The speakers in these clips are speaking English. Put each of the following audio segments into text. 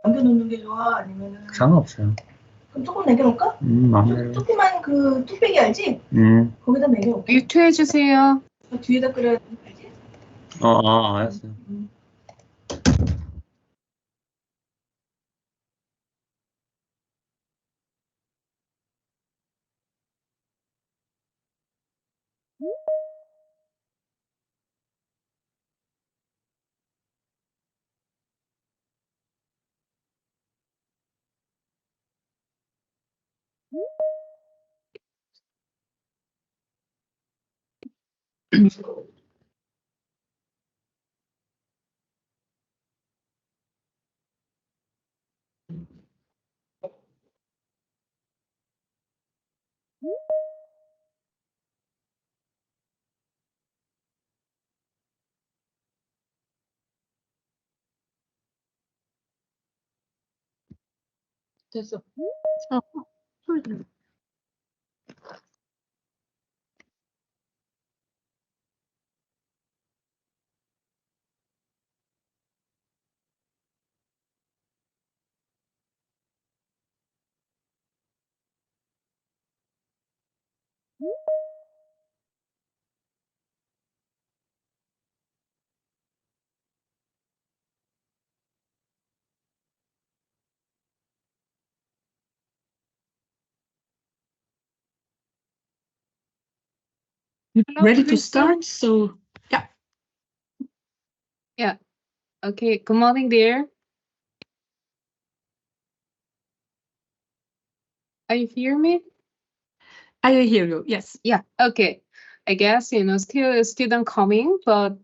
남겨놓는 게 좋아? 아니면은 상관없어요. 그럼 조금 남겨놓을까? 마음대로. 조그만 그 뚝배기 알지? 거기다 남겨놓을게. 뮤트해주세요. 뒤에다 끓여야 알지? 알았어요. 됐어. 소리 들려. Ready to start? So, yeah. Yeah. Okay. Good morning, dear. Are you hear me? I hear you. Yes. Yeah. Okay. I guess still student coming, but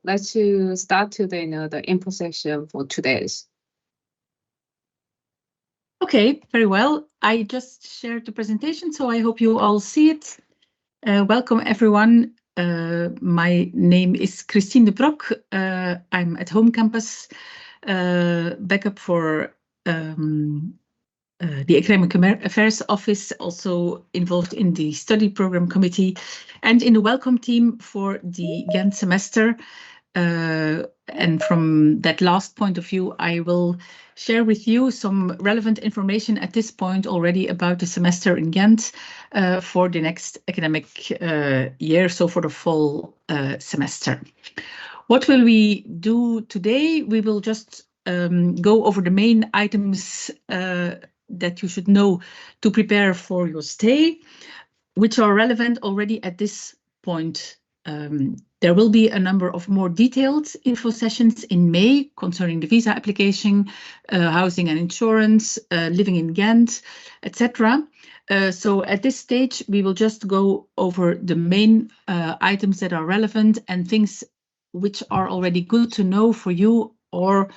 let's start today. The info section for today's. Okay, very well. I just shared the presentation, so I hope you all see it. Welcome, everyone. My name is Christine de Brok. I'm at home campus, backup for the Academic Affairs Office, also involved in the study program committee and in the welcome team for the Ghent semester. And from that last point of view, I will share with you some relevant information at this point already about the semester in Ghent for the next academic year, so for the fall semester. What will we do today? We will just go over the main items that you should know to prepare for your stay, which are relevant already at this point. There will be a number of more detailed info sessions in May concerning the visa application, housing and insurance, living in Ghent, etc. So at this stage, we will just go over the main items that are relevant and things which are already good to know for you, or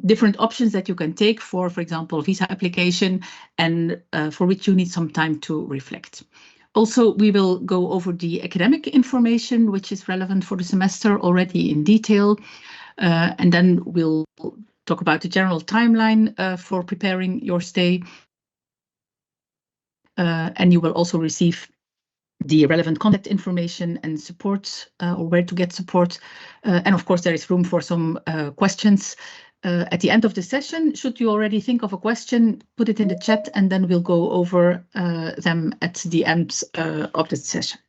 different options that you can take for example, visa application, and for which you need some time to reflect. Also, we will go over the academic information, which is relevant for the semester already in detail. And then we'll talk about the general timeline for preparing your stay. And you will also receive the relevant contact information and support, or where to get support. And of course, there is room for some questions at the end of the session. Should you already think of a question, put it in the chat, and then we'll go over them at the end of the session.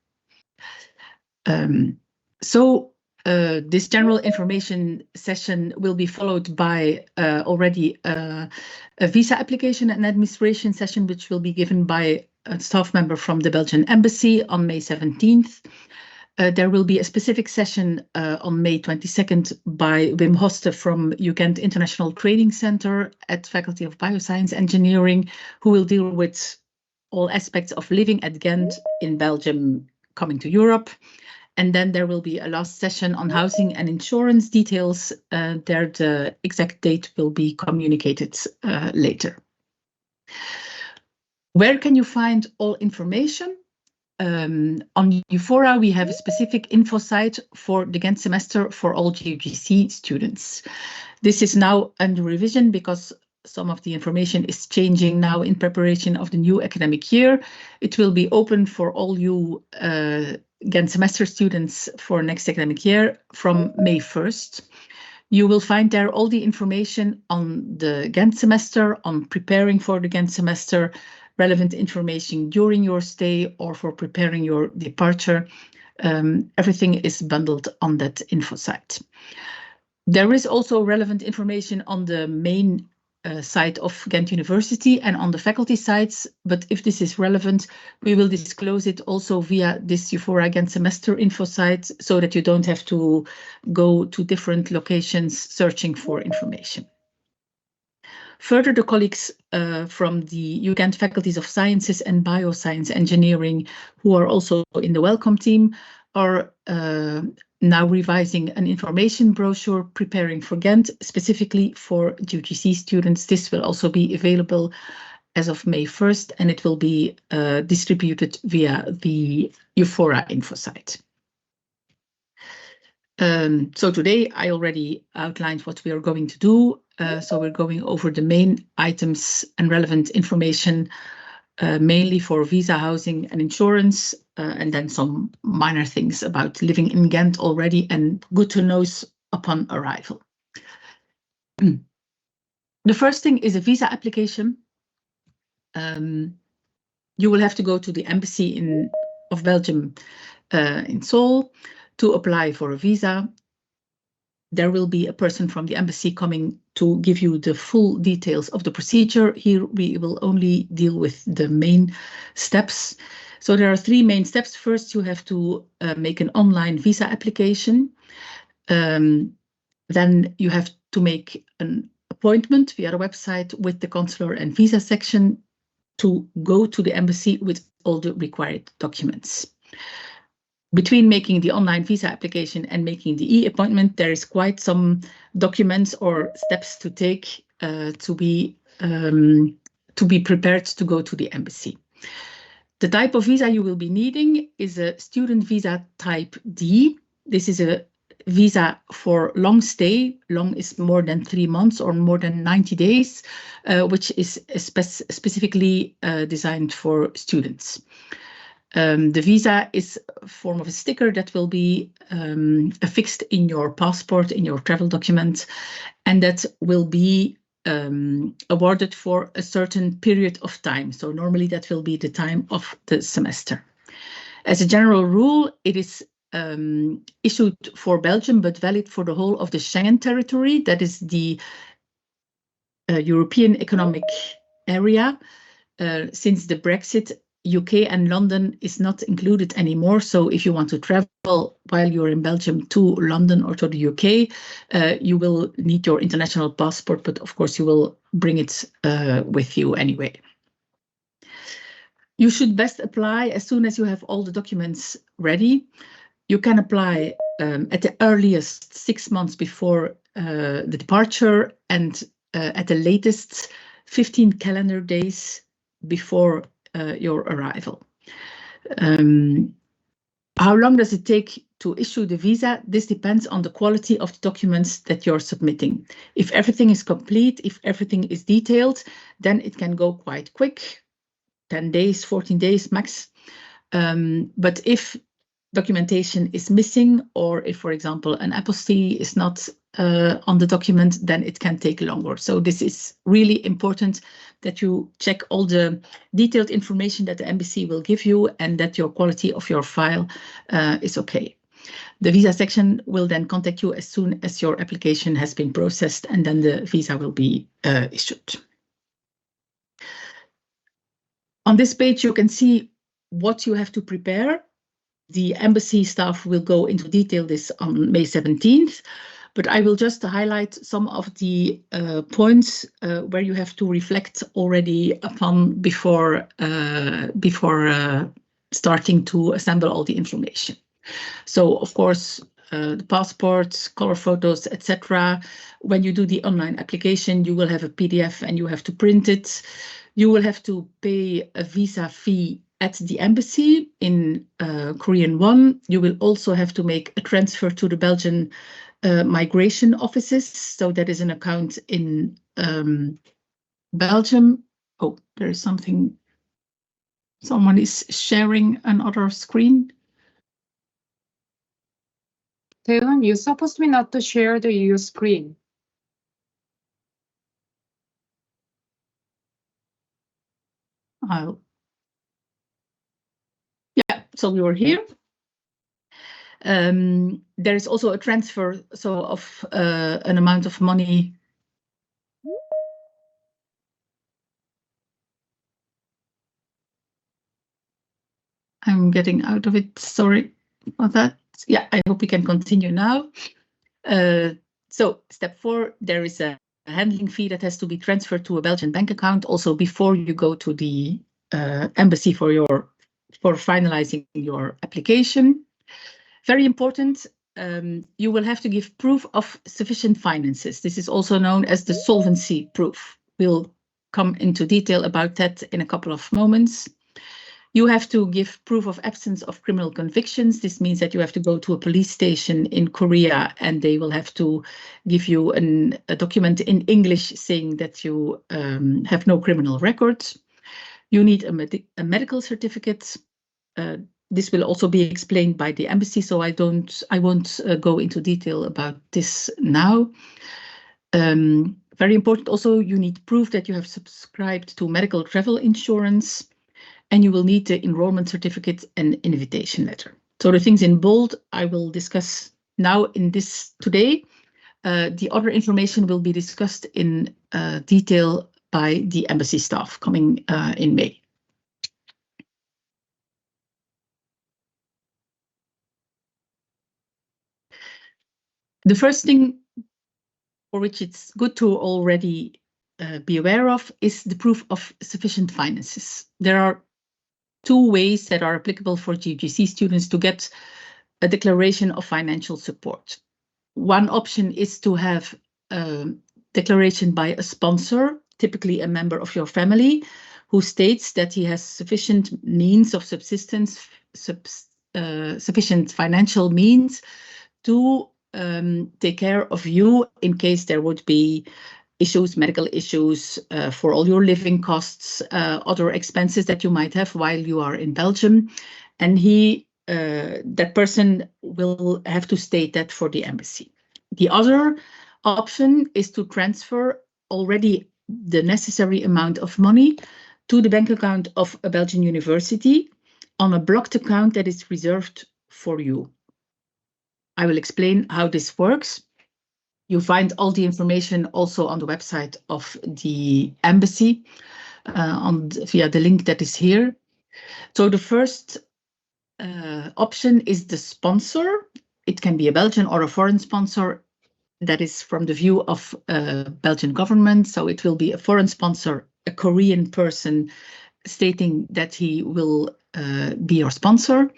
This general information session will be followed by already a visa application and administration session, which will be given by a staff member from the Belgian Embassy on May 17th. There will be a specific session on May 22nd by Wim Hoste from Ugent International Training Center at Faculty of Bioscience Engineering, who will deal with all aspects of living at Ghent in Belgium coming to Europe. And then there will be a last session on housing and insurance details. There the exact date will be communicated later. Where can you find all information? On Eufora, we have a specific info site for the Ghent semester for all GUGC students. This is now under revision because some of the information is changing now in preparation of the new academic year. It will be open for all you Ghent semester students for next academic year from May 1st. You will find there all the information on the Ghent semester, on preparing for the Ghent semester, relevant information during your stay or for preparing your departure. Everything is bundled on that info site. There is also relevant information on the main site of Ghent University and on the faculty sites, but if this is relevant, we will disclose it also via this Eufora Ghent semester info site so that you don't have to go to different locations searching for information. Further, the colleagues from the Ugent Faculties of Sciences and Bioscience Engineering, who are also in the welcome team, are now revising an information brochure preparing for Ghent, specifically for GUGC students. This will also be available as of May 1st, and it will be distributed via the Eufora info site. So today I already outlined what we are going to do. So we're going over the main items and relevant information, mainly for visa, housing and insurance, and then some minor things about living in Ghent already and good to knows upon arrival. The first thing is a visa application. You will have to go to the embassy of Belgium in Seoul to apply for a visa. There will be a person from the embassy coming to give you the full details of the procedure. Here we will only deal with the main steps. So there are three main steps. First, you have to make an online visa application. Then you have to make an appointment via the website with the consular and visa section to go to the embassy with all the required documents. Between making the online visa application and making the e-appointment, there is quite some documents or steps to take to be prepared to go to the embassy. The type of visa you will be needing is a student visa type D. This is a visa for long stay. Long is more than 3 months or more than 90 days, which is specifically designed for students. The visa is a form of a sticker that will be affixed in your passport, in your travel document, and that will be awarded for a certain period of time. So normally that will be the time of the semester. As a general rule, it is issued for Belgium, but valid for the whole of the Schengen territory. That is the European Economic Area. Since the Brexit, UK and London is not included anymore. So if you want to travel while you're in Belgium to London or to the UK, you will need your international passport, but of course you will bring it with you anyway. You should best apply as soon as you have all the documents ready. You can apply at the earliest 6 months before the departure and at the latest 15 calendar days before your arrival. How long does it take to issue the visa? This depends on the quality of the documents that you're submitting. If everything is complete, if everything is detailed, then it can go quite quick, 10 days, 14 days max. But if documentation is missing, or if, for example, an apostille is not on the document, then it can take longer. So this is really important that you check all the detailed information that the embassy will give you and that your quality of your file is okay. The visa section will then contact you as soon as your application has been processed, and then the visa will be issued. On this page, you can see what you have to prepare. The embassy staff will go into detail this on May 17th, but I will just highlight some of the points where you have to reflect already upon before starting to assemble all the information. So, of course, the passports, color photos, etc. When you do the online application, you will have a PDF and you have to print it. You will have to pay a visa fee at the embassy in Korean won. You will also have to make a transfer to the Belgian migration offices. So that is an account in Belgium. Oh, there is something. Someone is sharing another screen. Taeyeon, you're supposed to be not to share your screen. Yeah, so we were here. There is also a transfer, so of an amount of money. I'm getting out of it, sorry for that. Yeah, I hope we can continue now. So step 4, there is a handling fee that has to be transferred to a Belgian bank account also before you go to the embassy for finalizing your application. Very important, you will have to give proof of sufficient finances. This is also known as the solvency proof. We'll come into detail about that in a couple of moments. You have to give proof of absence of criminal convictions. This means that you have to go to a police station in Korea and they will have to give you a document in English saying that you have no criminal records. You need a medical certificate. This will also be explained by the embassy, so I won't go into detail about this now. Very important also, you need proof that you have subscribed to medical travel insurance, and you will need the enrollment certificate and invitation letter. So the things in bold I will discuss now in this today. The other information will be discussed in detail by the embassy staff coming in May. The first thing for which it's good to already be aware of is the proof of sufficient finances. There are 2 ways that are applicable for GGC students to get a declaration of financial support. One option is to have a declaration by a sponsor, typically a member of your family, who states that he has sufficient means of subsistence, sufficient financial means to take care of you in case there would be issues, medical issues, for all your living costs, other expenses that you might have while you are in Belgium. And that person will have to state that for the embassy. The other option is to transfer already the necessary amount of money to the bank account of a Belgian university on a blocked account that is reserved for you. I will explain how this works. You find all the information also on the website of the embassy via the link that is here. So the first option is the sponsor. It can be a Belgian or a foreign sponsor. That is from the view of Belgian government. So it will be a foreign sponsor, a Korean person stating that he will be your sponsor.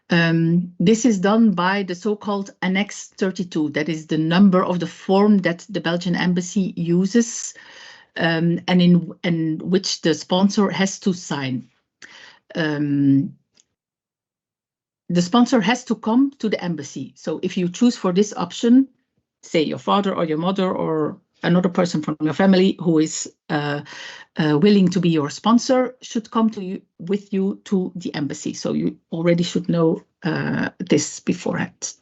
This is done by the so-called Annex 32. That is the number of the form that the Belgian embassy uses and in which the sponsor has to sign. The sponsor has to come to the embassy. So if you choose for this option, say your father or your mother or another person from your family who is willing to be your sponsor should come with you to the embassy. So you already should know this beforehand.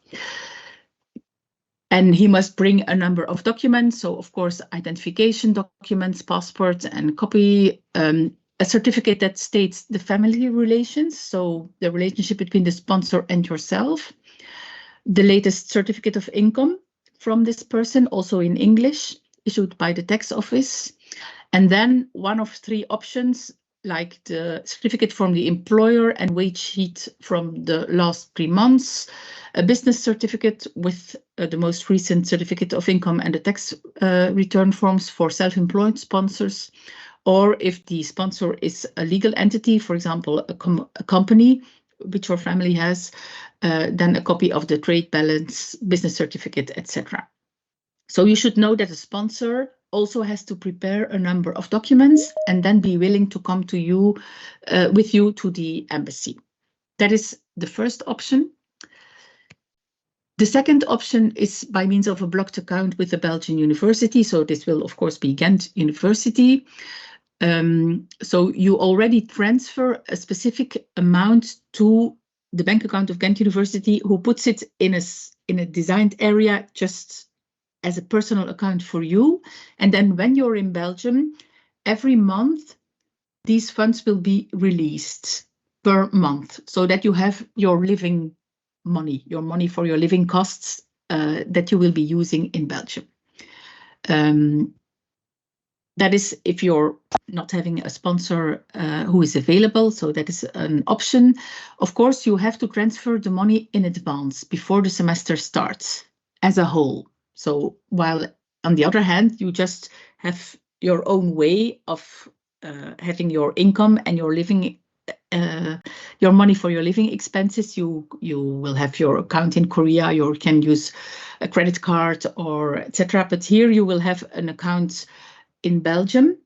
And he must bring a number of documents. So, of course, identification documents, passport, and copy, a certificate that states the family relations, so the relationship between the sponsor and yourself, the latest certificate of income from this person, also in English, issued by the tax office, and then one of 3 options, like the certificate from the employer and wage sheet from the last 3 months, a business certificate with the most recent certificate of income and the tax return forms for self-employed sponsors, or if the sponsor is a legal entity, for example, a company which your family has, then a copy of the trade balance, business certificate, etc. So you should know that a sponsor also has to prepare a number of documents and then be willing to come to you with you to the embassy. That is the first option. The second option is by means of a blocked account with a Belgian university. So this will, of course, be Ghent University. So you already transfer a specific amount to the bank account of Ghent University, who puts it in a designed area just as a personal account for you. And then when you're in Belgium, every month, these funds will be released per month so that you have your living money, your money for your living costs that you will be using in Belgium. That is if you're not having a sponsor who is available, so that is an option. Of course, you have to transfer the money in advance before the semester starts as a whole. So while on the other hand, you just have your own way of having your income and your living, your money for your living expenses, you will have your account in Korea, you can use a credit card or etc. But here you will have an account in Belgium,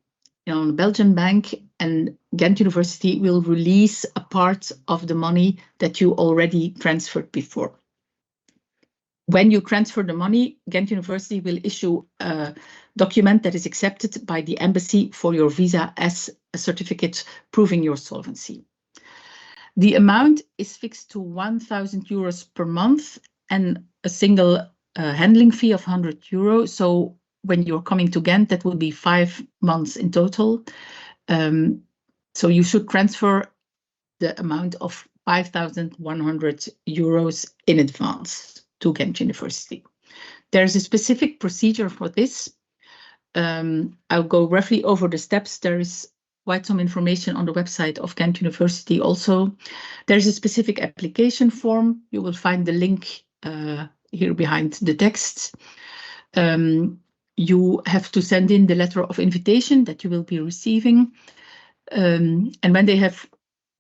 on a Belgian bank, and Ghent University will release a part of the money that you already transferred before. When you transfer the money, Ghent University will issue a document that is accepted by the embassy for your visa as a certificate proving your solvency. The amount is fixed to 1,000 euros per month and a single handling fee of 100 euros. So when you're coming to Ghent, that will be 5 months in total. So you should transfer the amount of 5,100 euros in advance to Ghent University. There's a specific procedure for this. I'll go roughly over the steps. There is quite some information on the website of Ghent University also. There's a specific application form. You will find the link here behind the text. You have to send in the letter of invitation that you will be receiving. And when they have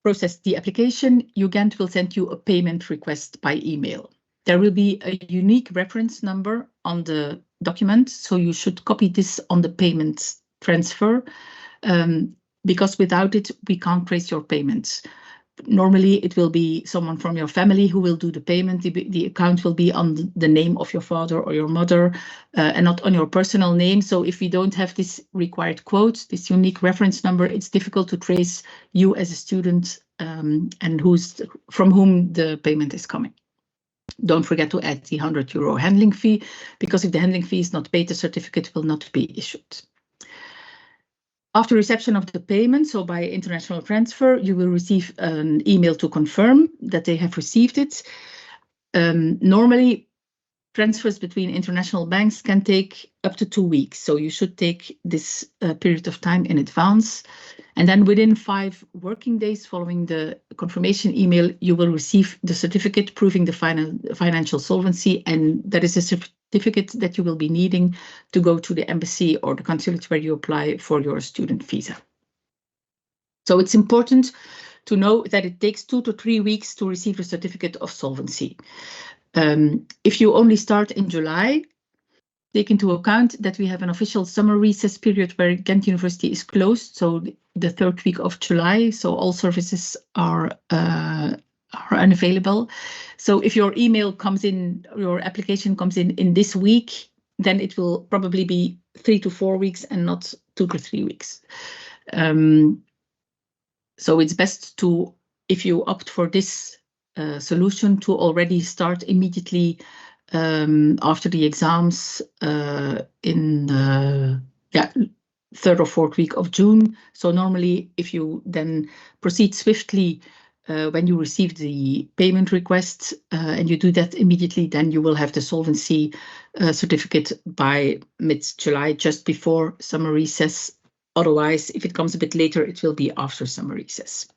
processed the application, Ugent will send you a payment request by email. There will be a unique reference number on the document, so you should copy this on the payment transfer, because without it, we can't trace your payments. Normally, it will be someone from your family who will do the payment. The account will be on the name of your father or your mother and not on your personal name. So if we don't have this required quote, this unique reference number, it's difficult to trace you as a student and from whom the payment is coming. Don't forget to add the 100 euro handling fee, because if the handling fee is not paid, the certificate will not be issued. After reception of the payment, so by international transfer, you will receive an email to confirm that they have received it. Normally, transfers between international banks can take up to 2 weeks, so you should take this period of time in advance. And then within 5 working days following the confirmation email, you will receive the certificate proving the financial solvency, and that is a certificate that you will be needing to go to the embassy or the consulate where you apply for your student visa. So it's important to know that it takes 2 to 3 weeks to receive a certificate of solvency. If you only start in July, take into account that we have an official summer recess period where Ghent University is closed, so the 3rd week of July, so all services are unavailable. So if your email comes in, your application comes in this week, then it will probably be 3 to 4 weeks and not 2 to 3 weeks. So it's best to, if you opt for this solution, to already start immediately after the exams in the third or fourth week of June. So normally, if you then proceed swiftly when you receive the payment request and you do that immediately, then you will have the solvency certificate by mid-July, just before summer recess. Otherwise, if it comes a bit later, it will be after summer recess.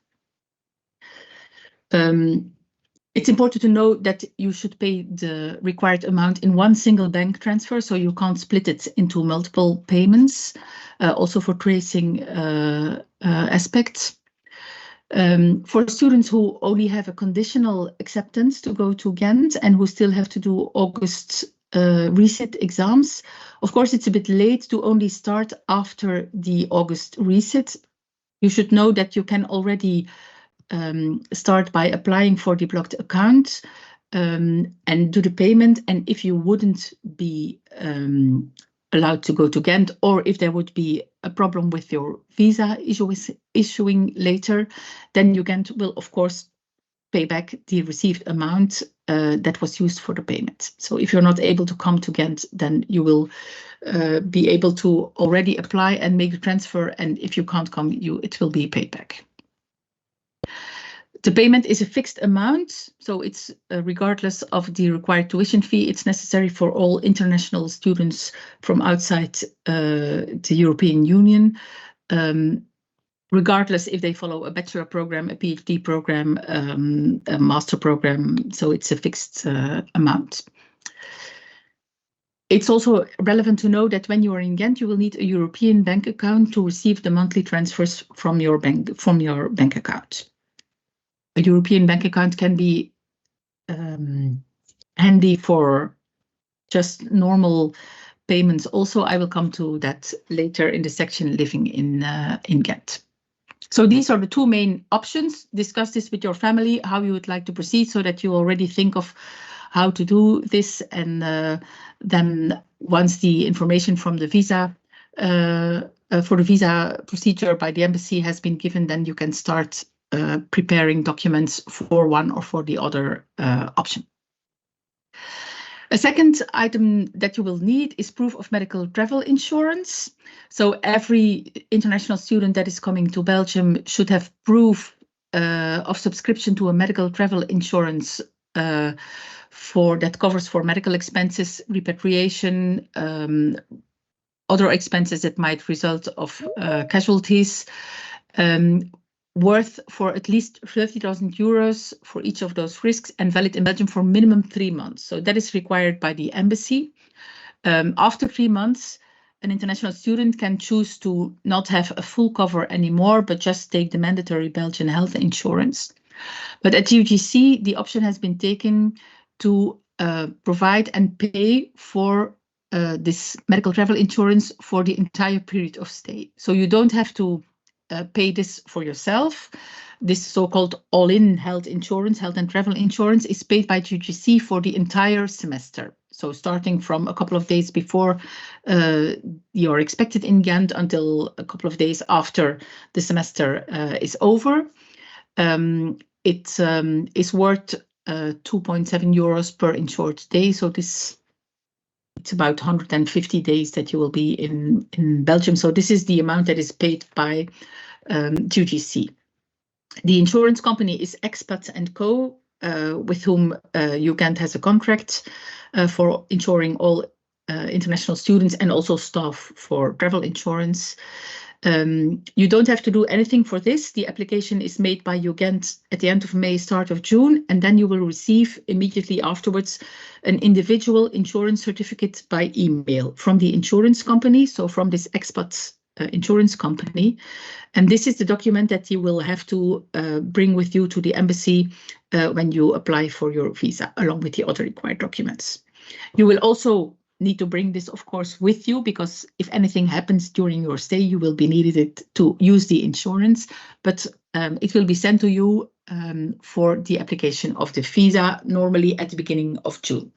It's important to know that you should pay the required amount in one single bank transfer, so you can't split it into multiple payments, also for tracing aspects. For students who only have a conditional acceptance to go to Ghent and who still have to do August reset exams, of course, it's a bit late to only start after the August reset. You should know that you can already start by applying for the blocked account and do the payment. And if you wouldn't be allowed to go to Ghent, or if there would be a problem with your visa issuing later, then Ugent will, of course, pay back the received amount that was used for the payment. So if you're not able to come to Ghent, then you will be able to already apply and make the transfer. And if you can't come, it will be paid back. The payment is a fixed amount, so it's regardless of the required tuition fee. It's necessary for all international students from outside the European Union, regardless if they follow a bachelor program, a PhD program, a master program. So it's a fixed amount. It's also relevant to know that when you are in Ghent, you will need a European bank account to receive the monthly transfers from your bank account. A European bank account can be handy for just normal payments. Also, I will come to that later in the section living in Ghent. So these are the two main options. Discuss this with your family, how you would like to proceed, so that you already think of how to do this. And then once the information from the visa for the visa procedure by the embassy has been given, then you can start preparing documents for one or for the other option. A second item that you will need is proof of medical travel insurance. So every international student that is coming to Belgium should have proof of subscription to a medical travel insurance that covers for medical expenses, repatriation, other expenses that might result of casualties, worth for at least 30,000 euros for each of those risks, and valid in Belgium for minimum 3 months. So that is required by the embassy. After 3 months, an international student can choose to not have a full cover anymore, but just take the mandatory Belgian health insurance. But at UGC, the option has been taken to provide and pay for this medical travel insurance for the entire period of stay. So you don't have to pay this for yourself. This so-called all-in health insurance, health and travel insurance, is paid by UGC for the entire semester. So starting from a couple of days before you're expected in Ghent until a couple of days after the semester is over. It is worth 2.7 euros per insured day. So it's about 150 days that you will be in Belgium. So this is the amount that is paid by UGC. The insurance company is Expat & Co, with whom Ugent has a contract for insuring all international students and also staff for travel insurance. You don't have to do anything for this. The application is made by Ugent at the end of May, start of June, and then you will receive immediately afterwards an individual insurance certificate by email from the insurance company, so from this expat insurance company. And this is the document that you will have to bring with you to the embassy when you apply for your visa, along with the other required documents. You will also need to bring this, of course, with you, because if anything happens during your stay, you will be needed to use the insurance, but it will be sent to you for the application of the visa, normally at the beginning of June.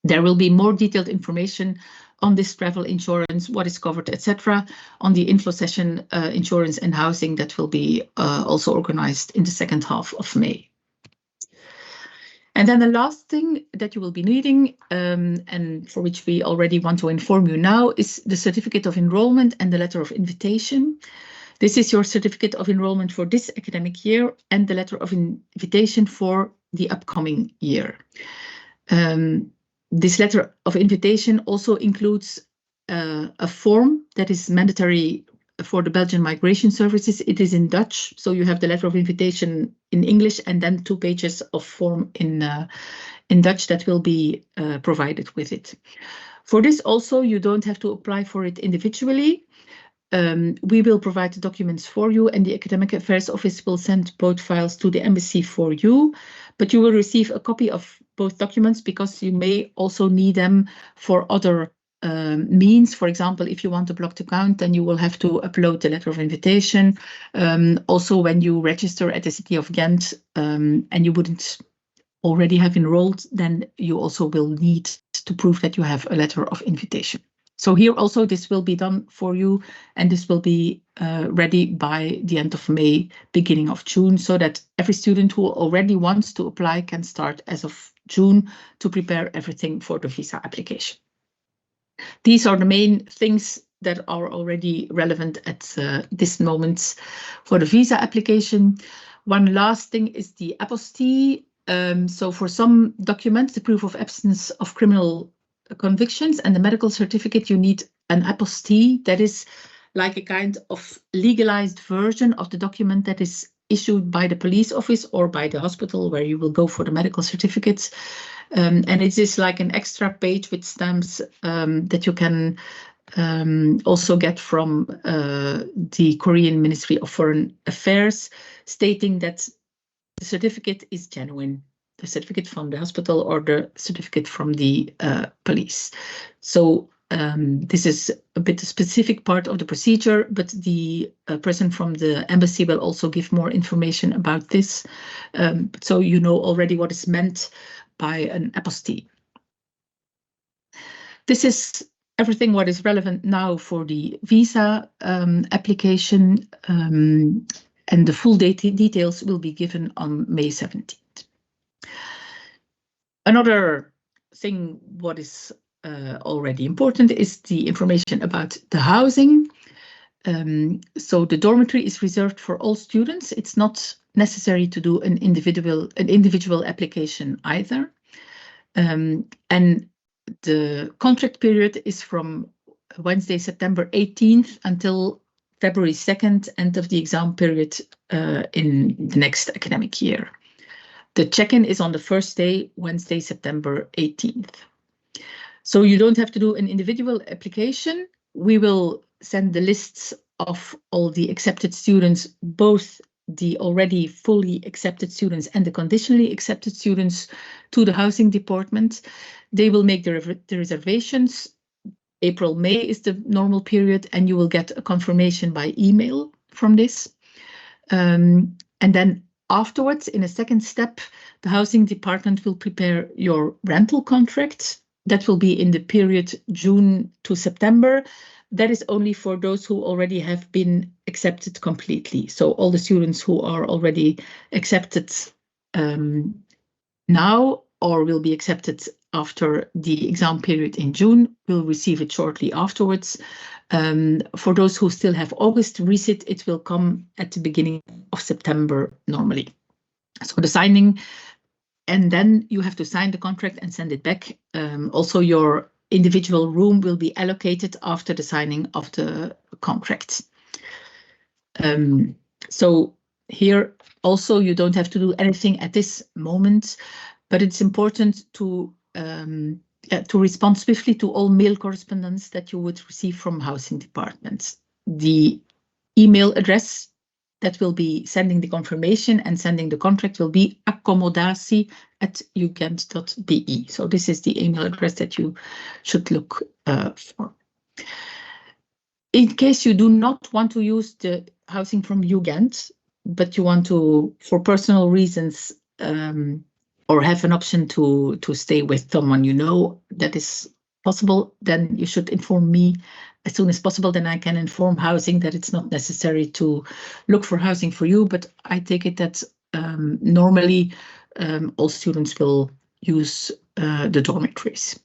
There will be more detailed information on this travel insurance, what is covered, etc., on the info session insurance and housing that will be also organized in the second half of May. And then the last thing that you will be needing, and for which we already want to inform you now, is the certificate of enrollment and the letter of invitation. This is your certificate of enrollment for this academic year and the letter of invitation for the upcoming year. This letter of invitation also includes a form that is mandatory for the Belgian Migration Services. It is in Dutch, so you have the letter of invitation in English and then 2 pages of form in Dutch that will be provided with it. For this also, you don't have to apply for it individually. We will provide the documents for you, and the Academic Affairs Office will send both files to the embassy for you, but you will receive a copy of both documents because you may also need them for other means. For example, if you want a blocked account, then you will have to upload the letter of invitation. Also, when you register at the city of Ghent and you wouldn't already have enrolled, then you also will need to prove that you have a letter of invitation. So here also this will be done for you, and this will be ready by the end of May, beginning of June, so that every student who already wants to apply can start as of June to prepare everything for the visa application. These are the main things that are already relevant at this moment for the visa application. One last thing is the apostille. So for some documents, the proof of absence of criminal convictions and the medical certificate, you need an apostille. That is like a kind of legalized version of the document that is issued by the police office or by the hospital where you will go for the medical certificates. And it is like an extra page with stamps that you can also get from the Korean Ministry of Foreign Affairs, stating that the certificate is genuine, the certificate from the hospital or the certificate from the police. So this is a bit specific part of the procedure, but the person from the embassy will also give more information about this. So you know already what is meant by an apostille. This is everything what is relevant now for the visa application, and the full details will be given on May 17th. Another thing what is already important is the information about the housing. So the dormitory is reserved for all students. It's not necessary to do an individual application either. And the contract period is from Wednesday, September 18th until February 2nd, end of the exam period in the next academic year. The check-in is on the first day, Wednesday, September 18th. So you don't have to do an individual application. We will send the lists of all the accepted students, both the already fully accepted students and the conditionally accepted students, to the housing department. They will make the reservations. April, May is the normal period, and you will get a confirmation by email from this. And then afterwards, in a second step, the housing department will prepare your rental contract. That will be in the period June to September. That is only for those who already have been accepted completely. So all the students who are already accepted now or will be accepted after the exam period in June will receive it shortly afterwards. For those who still have August receipt, it will come at the beginning of September normally. So the signing, and then you have to sign the contract and send it back. Also, your individual room will be allocated after the signing of the contract. So here also you don't have to do anything at this moment, but it's important to respond swiftly to all mail correspondence that you would receive from housing departments. The email address that will be sending the confirmation and sending the contract will be accommodatie@ugent.be. So this is the email address that you should look for. In case you do not want to use the housing from Ugent, but you want to, for personal reasons, or have an option to stay with someone you know that is possible, then you should inform me as soon as possible. Then I can inform housing that it's not necessary to look for housing for you. But I take it that normally all students will use the dormitories.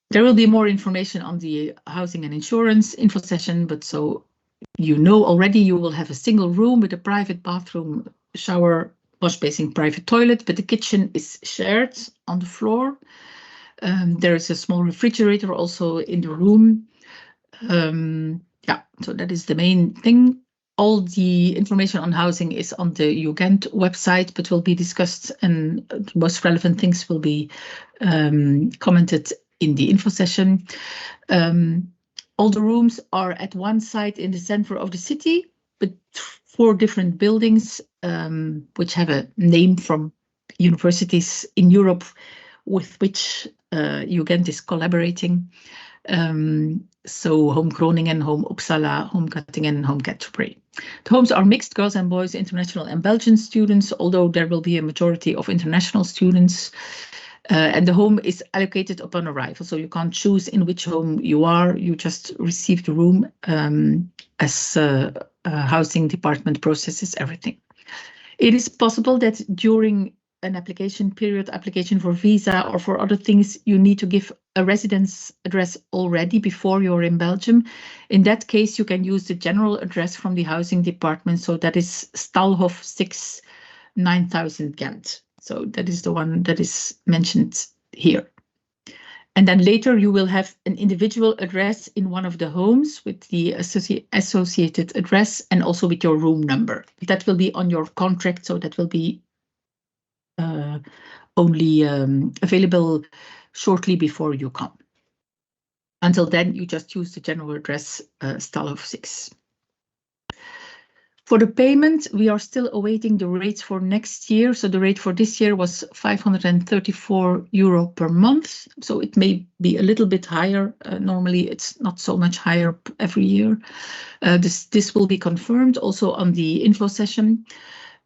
There will be more information on the housing and insurance info session, but so you know already, you will have a single room with a private bathroom, shower, wash basin, private toilet, but the kitchen is shared on the floor. There is a small refrigerator also in the room. Yeah, so that is the main thing. All the information on housing is on the Ugent website, but will be discussed, and the most relevant things will be commented in the info session. All the rooms are at one site in the center of the city, but 4 different buildings, which have a name from universities in Europe with which Ugent is collaborating. So Home Groningen, Home Uppsala, Home Göttingen, Home Canterbury. The homes are mixed, girls and boys, international and Belgian students, although there will be a majority of international students. And the home is allocated upon arrival, so you can't choose in which home you are. You just receive the room as housing department processes everything. It is possible that during an application period, application for visa or for other things, you need to give a residence address already before you're in Belgium. In that case, you can use the general address from the housing department. So that is Stalhof 6, 9000 Ghent. So that is the one that is mentioned here. And then later you will have an individual address in one of the homes with the associated address and also with your room number. That will be on your contract, so that will be only available shortly before you come. Until then, you just use the general address Stalhof 6. For the payment, we are still awaiting the rates for next year. So the rate for this year was €534 per month. So it may be a little bit higher. Normally, it's not so much higher every year. This will be confirmed also on the info session.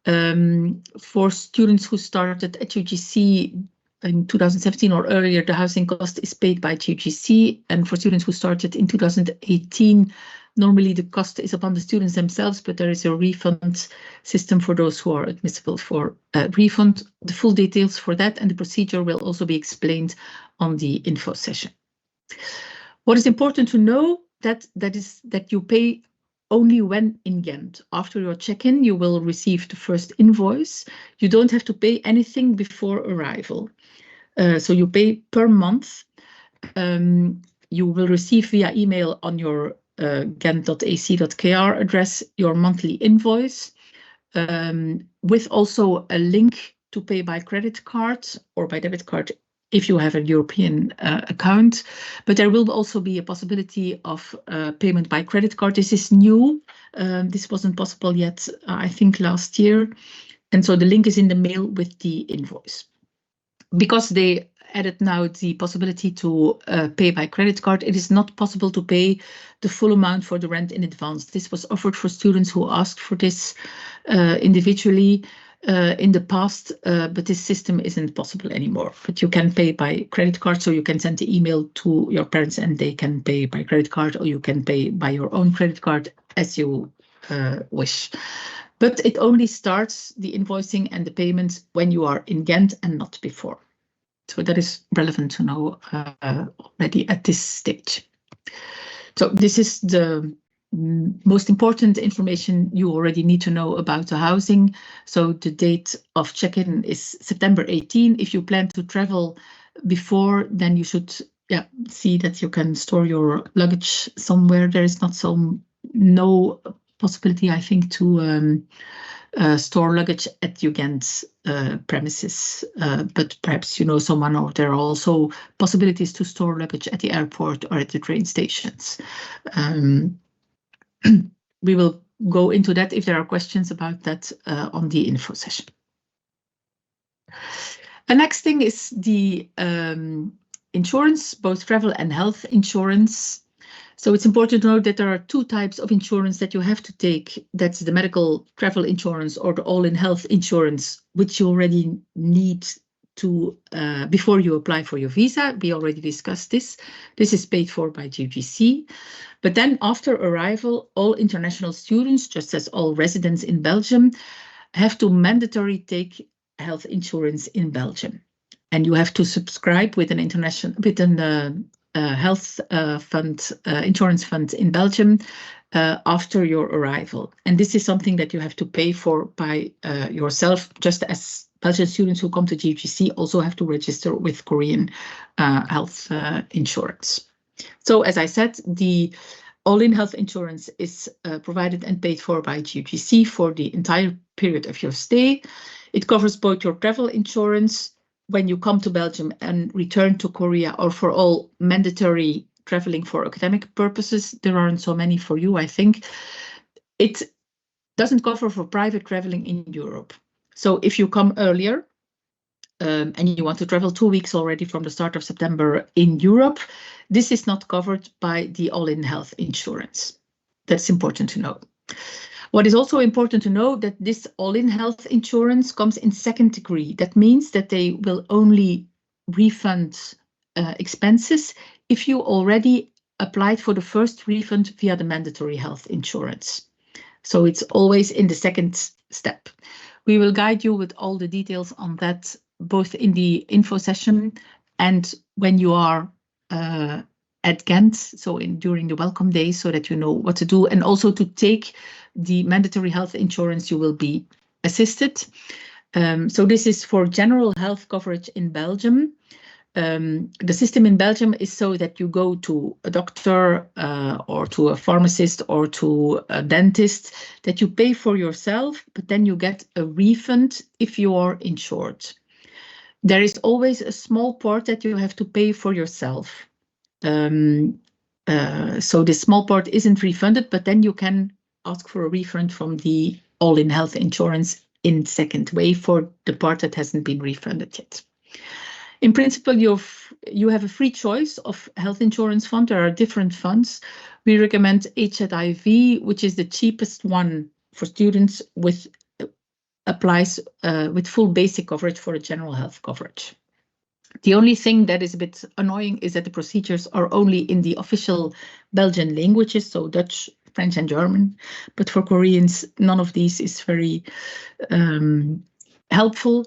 For students who started at UGC in 2017 or earlier, the housing cost is paid by UGC. And for students who started in 2018, normally the cost is upon the students themselves, but there is a refund system for those who are admissible for refund. The full details for that and the procedure will also be explained on the info session. What is important to know is that you pay only when in Ghent. After your check-in, you will receive the first invoice. You don't have to pay anything before arrival. So you pay per month. You will receive via email on your ghent.ac.kr address your monthly invoice with also a link to pay by credit card or by debit card if you have a European account. But there will also be a possibility of payment by credit card. This is new. This wasn't possible yet, I think, last year. And so the link is in the mail with the invoice. Because they added now the possibility to pay by credit card, it is not possible to pay the full amount for the rent in advance. This was offered for students who asked for this individually in the past, but this system isn't possible anymore. But you can pay by credit card, so you can send the email to your parents and they can pay by credit card, or you can pay by your own credit card as you wish. But it only starts the invoicing and the payments when you are in Ghent and not before. So that is relevant to know already at this stage. So this is the most important information you already need to know about the housing. So the date of check-in is September 18. If you plan to travel before, then you should see that you can store your luggage somewhere. There is no possibility, I think, to store luggage at Ugent's premises, but perhaps you know someone, or there are also possibilities to store luggage at the airport or at the train stations. We will go into that if there are questions about that on the info session. The next thing is the insurance, both travel and health insurance. So it's important to note that there are 2 types of insurance that you have to take. That's the medical travel insurance or the all-in health insurance, which you already need to before you apply for your visa. We already discussed this. This is paid for by UGC. But then after arrival, all international students, just as all residents in Belgium, have to mandatory take health insurance in Belgium, and you have to subscribe with an health fund, insurance fund in Belgium after your arrival. And this is something that you have to pay for by yourself, just as Belgian students who come to GGC also have to register with Korean health insurance. So as I said, the all-in health insurance is provided and paid for by GGC for the entire period of your stay. It covers both your travel insurance when you come to Belgium and return to Korea, or for all mandatory traveling for academic purposes. There aren't so many for you, I think. It doesn't cover for private traveling in Europe. So if you come earlier and you want to travel 2 weeks already from the start of September in Europe, this is not covered by the all-in health insurance. That's important to know. What is also important to know that this all-in health insurance comes in second degree. That means that they will only refund expenses if you already applied for the first refund via the mandatory health insurance. So it's always in the second step. We will guide you with all the details on that, both in the info session and when you are at Ghent, so during the welcome days, so that you know what to do, and also to take the mandatory health insurance, you will be assisted. So this is for general health coverage in Belgium. The system in Belgium is so that you go to a doctor or to a pharmacist or to a dentist, that you pay for yourself, but then you get a refund if you are insured. There is always a small part that you have to pay for yourself. So this small part isn't refunded, but then you can ask for a refund from the all-in health insurance in second wave for the part that hasn't been refunded yet. In principle, you have a free choice of health insurance fund. There are different funds. We recommend HZIV, which is the cheapest one for students, applies with full basic coverage for a general health coverage. The only thing that is a bit annoying is that the procedures are only in the official Belgian languages, so Dutch, French, and German. But for Koreans, none of these is very helpful.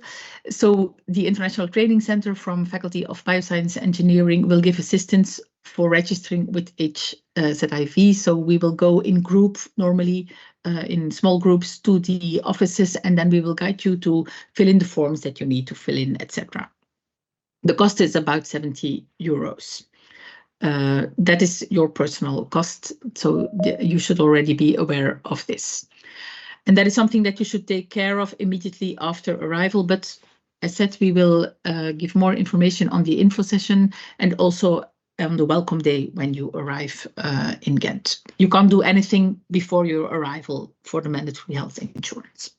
So the International Training Center from Faculty of Bioscience Engineering will give assistance for registering with HZIV. So we will go in group, normally in small groups, to the offices, and then we will guide you to fill in the forms that you need to fill in, etc. The cost is about 70 euros. That is your personal cost, so you should already be aware of this. And that is something that you should take care of immediately after arrival. But as said, we will give more information on the info session and also on the welcome day when you arrive in Ghent. You can't do anything before your arrival for the mandatory health insurance.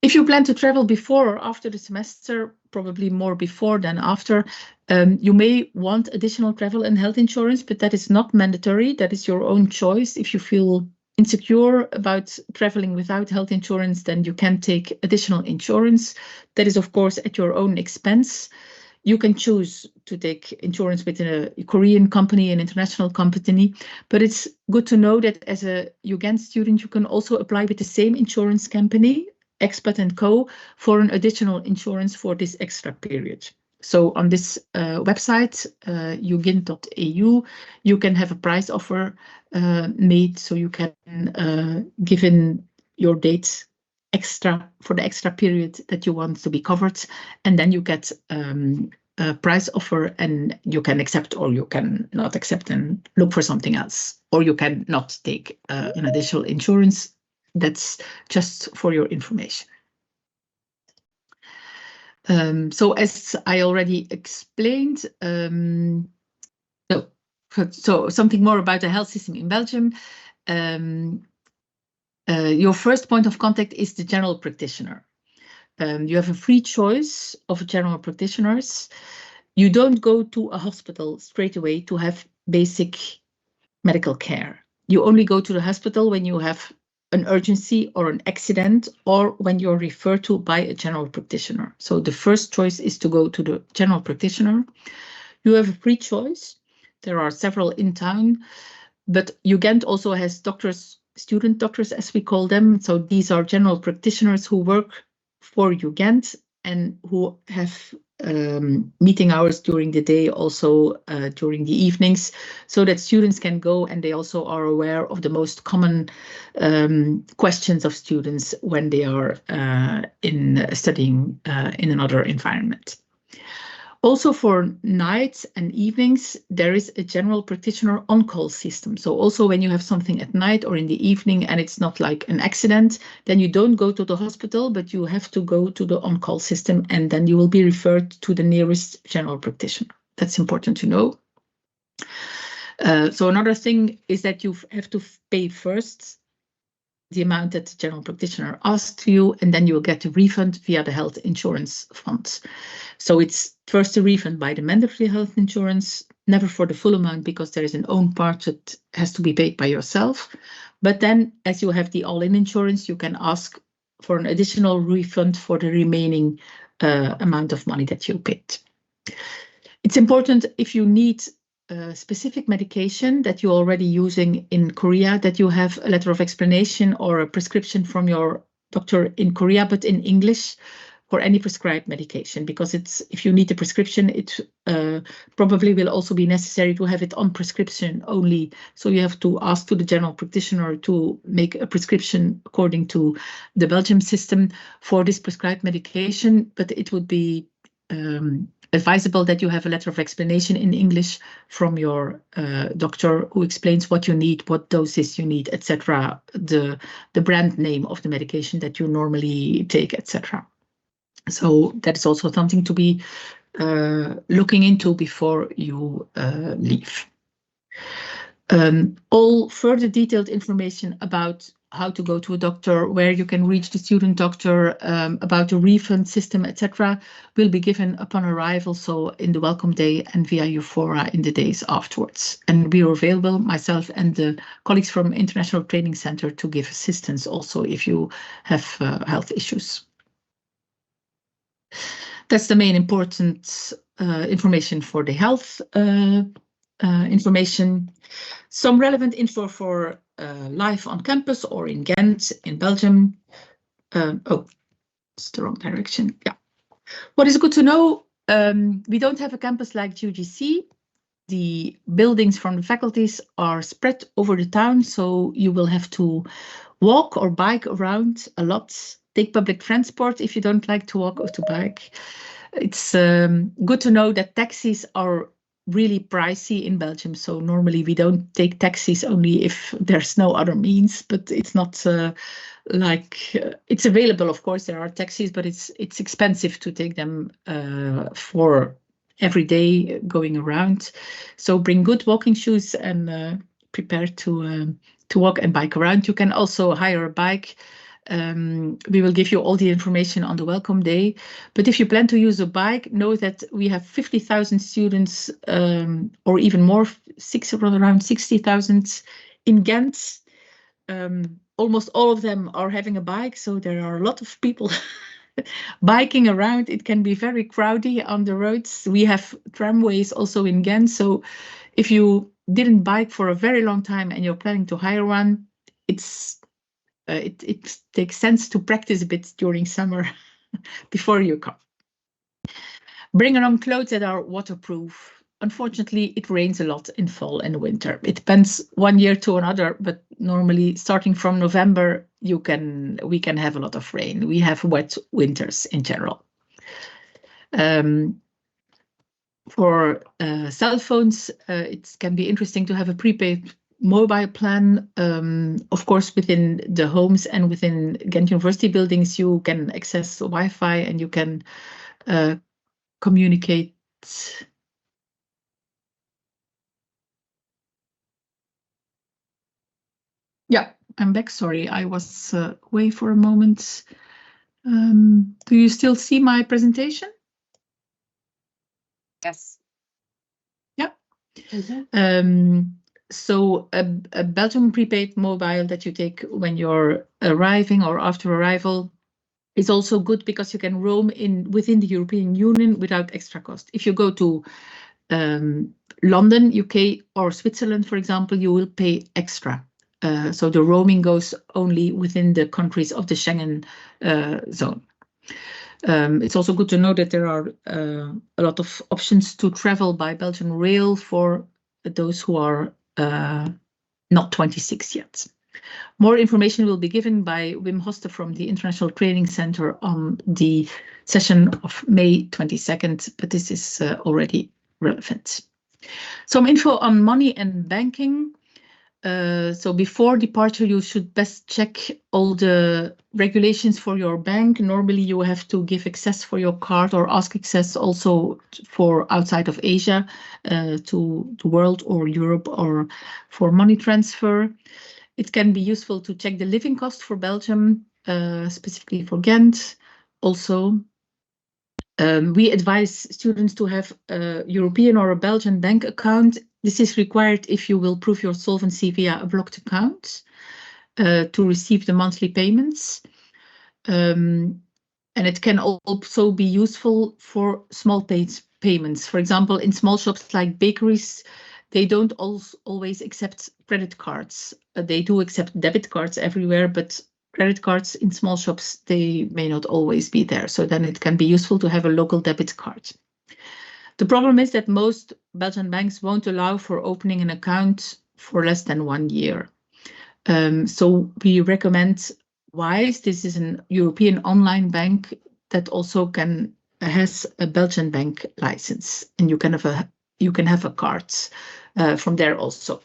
If you plan to travel before or after the semester, probably more before than after, you may want additional travel and health insurance, but that is not mandatory. That is your own choice. If you feel insecure about traveling without health insurance, then you can take additional insurance. That is, of course, at your own expense. You can choose to take insurance with a Korean company, an international company, but it's good to know that as a Ugent student, you can also apply with the same insurance company, Expat & Co, for an additional insurance for this extra period. So on this website, ugent.eu, you can have a price offer made, so you can give in your dates extra for the extra period that you want to be covered, and then you get a price offer, and you can accept or you can not accept and look for something else, or you can not take an additional insurance. That's just for your information. So as I already explained, so something more about the health system in Belgium. Your first point of contact is the general practitioner. You have a free choice of general practitioners. You don't go to a hospital straight away to have basic medical care. You only go to the hospital when you have an urgency or an accident, or when you're referred to by a general practitioner. So the first choice is to go to the general practitioner. You have a free choice. There are several in town, but Ugent also has doctors student doctors, as we call them. So these are general practitioners who work for Ugent and who have meeting hours during the day, also during the evenings, so that students can go and they also are aware of the most common questions of students when they are in studying in another environment. Also for nights and evenings, there is a general practitioner on-call system. So also when you have something at night or in the evening and it's not like an accident, then you don't go to the hospital, but you have to go to the on-call system and then you will be referred to the nearest general practitioner. That's important to know. So another thing is that you have to pay first the amount that the general practitioner asks you, and then you will get a refund via the health insurance fund. So it's first a refund by the mandatory health insurance, never for the full amount because there is an own part that has to be paid by yourself. But then as you have the all-in insurance, you can ask for an additional refund for the remaining amount of money that you paid. It's important if you need specific medication that you're already using in Korea, that you have a letter of explanation or a prescription from your doctor in Korea, but in English for any prescribed medication, because if you need a prescription, it probably will also be necessary to have it on prescription only. So you have to ask to the general practitioner to make a prescription according to the Belgium system for this prescribed medication, but it would be advisable that you have a letter of explanation in English from your doctor who explains what you need, what doses you need, etc., the brand name of the medication that you normally take, etc. So that is also something to be looking into before you leave. All further detailed information about how to go to a doctor, where you can reach the student doctor, about the refund system, etc., will be given upon arrival, so in the welcome day and via Euphora in the days afterwards. And we are available, myself and the colleagues from International Training Center, to give assistance also if you have health issues. That's the main important information for the health information. Some relevant info for life on campus or in Ghent, in Belgium. Oh, it's the wrong direction. Yeah. What is good to know, we don't have a campus like UGC. The buildings from the faculties are spread over the town, so you will have to walk or bike around a lot. Take public transport if you don't like to walk or to bike. It's good to know that taxis are really pricey in Belgium. So normally we don't take taxis only if there's no other means, but it's not it's available. Of course, there are taxis, but it's expensive to take them for every day going around. So bring good walking shoes and prepare to walk and bike around. You can also hire a bike. We will give you all the information on the welcome day. But if you plan to use a bike, know that we have 50,000 students, or even more, around 60,000 in Ghent. Almost all of them are having a bike, so there are a lot of people biking around. It can be very crowded on the roads. We have tramways also in Ghent, so if you didn't bike for a very long time and you're planning to hire one, it takes sense to practice a bit during summer before you come. Bring along clothes that are waterproof. Unfortunately, it rains a lot in fall and winter. It depends one year to another, but normally starting from November, we can have a lot of rain. We have wet winters in general. For cell phones, it can be interesting to have a prepaid mobile plan. Of course, within the homes and within Ghent University buildings, you can access Wi-Fi and you can communicate. Yeah, I'm back. Sorry, I was away for a moment. Do you still see my presentation? Yes. Yeah. Mm-hmm. So a Belgium prepaid mobile that you take when you're arriving or after arrival is also good because you can roam within the European Union without extra cost. If you go to London, UK or Switzerland, for example, you will pay extra. So the roaming goes only within the countries of the Schengen zone. It's also good to know that there are a lot of options to travel by Belgian rail for those who are not 26 yet. More information will be given by Wim Hoste from the International Training Center on the session of May 22nd, but this is already relevant. Some info on money and banking. So before departure, you should best check all the regulations for your bank. Normally, you have to give access for your card or ask access also for outside of Asia to the world or Europe or for money transfer. It can be useful to check the living cost for Belgium, specifically for Ghent. Also, we advise students to have a European or a Belgian bank account. This is required if you will prove your solvency via a blocked account to receive the monthly payments. And it can also be useful for small payments. For example, in small shops like bakeries, they don't always accept credit cards. They do accept debit cards everywhere, but credit cards in small shops, they may not always be there. So then it can be useful to have a local debit card. The problem is that most Belgian banks won't allow for opening an account for less than 1 year. So we recommend Wise. This is a European online bank that also has a Belgian bank license, and you can have a card from there also.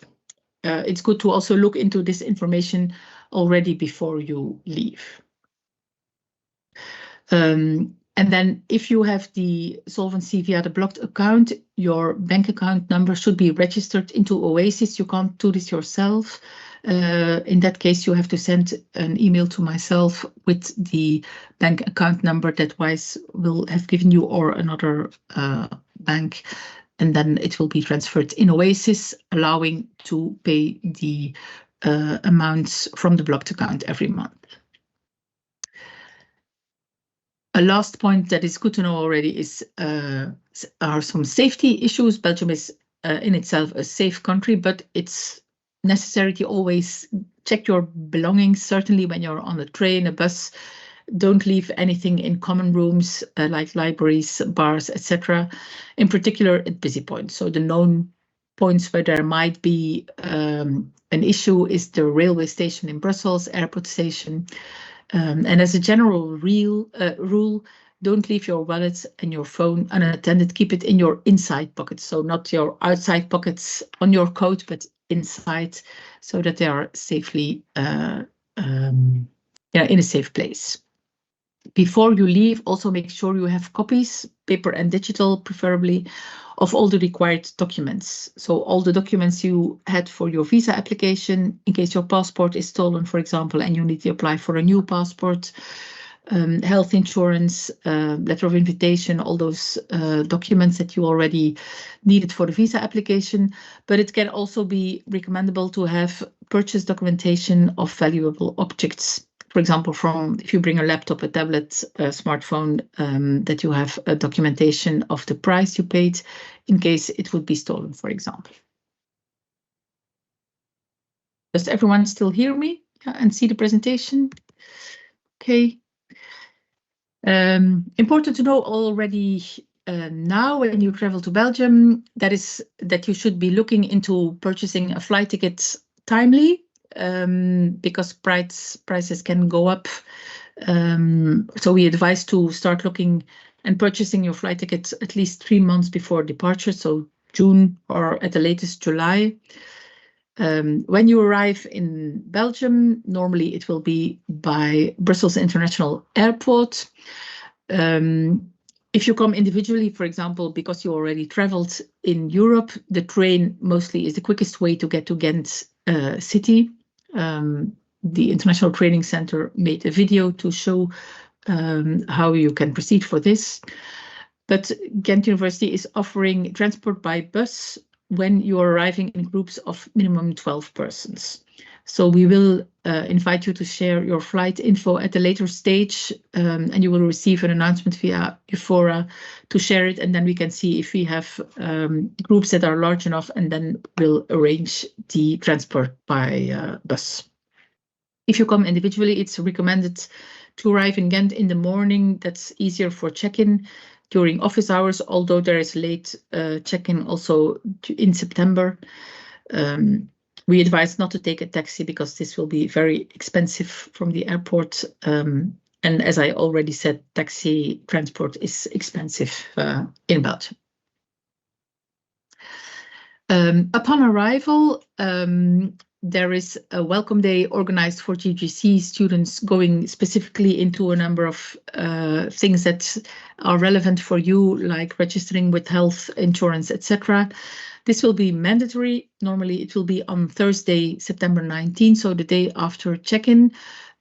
It's good to also look into this information already before you leave. And then if you have the solvency via the blocked account, your bank account number should be registered into Oasis. You can't do this yourself. In that case, you have to send an email to myself with the bank account number that Wise will have given you or another bank. And then it will be transferred in Oasis, allowing to pay the amounts from the blocked account every month. A last point that is good to know already are some safety issues. Belgium is in itself a safe country, but it's necessary to always check your belongings, certainly when you're on a train, a bus. Don't leave anything in common rooms like libraries, bars, etc. In particular at busy points. So the known points where there might be an issue is the railway station in Brussels, airport station. And as a general rule, don't leave your wallet and your phone unattended. Keep it in your inside pockets. So not your outside pockets on your coat, but inside, so that they are safely in a safe place. Before you leave, also make sure you have copies, paper and digital, preferably, of all the required documents. So all the documents you had for your visa application, in case your passport is stolen, for example, and you need to apply for a new passport, health insurance, letter of invitation, all those documents that you already needed for the visa application. But it can also be recommendable to have purchase documentation of valuable objects. For example, if you bring a laptop, a tablet, a smartphone, that you have a documentation of the price you paid in case it would be stolen, for example. Does everyone still hear me and see the presentation? Okay. Important to know already now when you travel to Belgium, that is that you should be looking into purchasing a flight ticket timely. Because prices can go up. So we advise to start looking and purchasing your flight tickets at least 3 months before departure, so June or at the latest July. When you arrive in Belgium, normally it will be by Brussels International Airport. If you come individually, for example, because you already traveled in Europe, the train mostly is the quickest way to get to Ghent city. The International Training Center made a video to show how you can proceed for this. But Ghent University is offering transport by bus when you are arriving in groups of minimum 12 persons. So we will invite you to share your flight info at a later stage, and you will receive an announcement via Eufora to share it, and then we can see if we have groups that are large enough, and then we'll arrange the transport by bus. If you come individually, it's recommended to arrive in Ghent in the morning. That's easier for check-in during office hours, although there is late check-in also in September. We advise not to take a taxi because this will be very expensive from the airport. And as I already said, taxi transport is expensive in Belgium. Upon arrival, there is a welcome day organized for GGC students going specifically into a number of things that are relevant for you, like registering with health insurance, etc. This will be mandatory. Normally it will be on Thursday, September 19, so the day after check-in.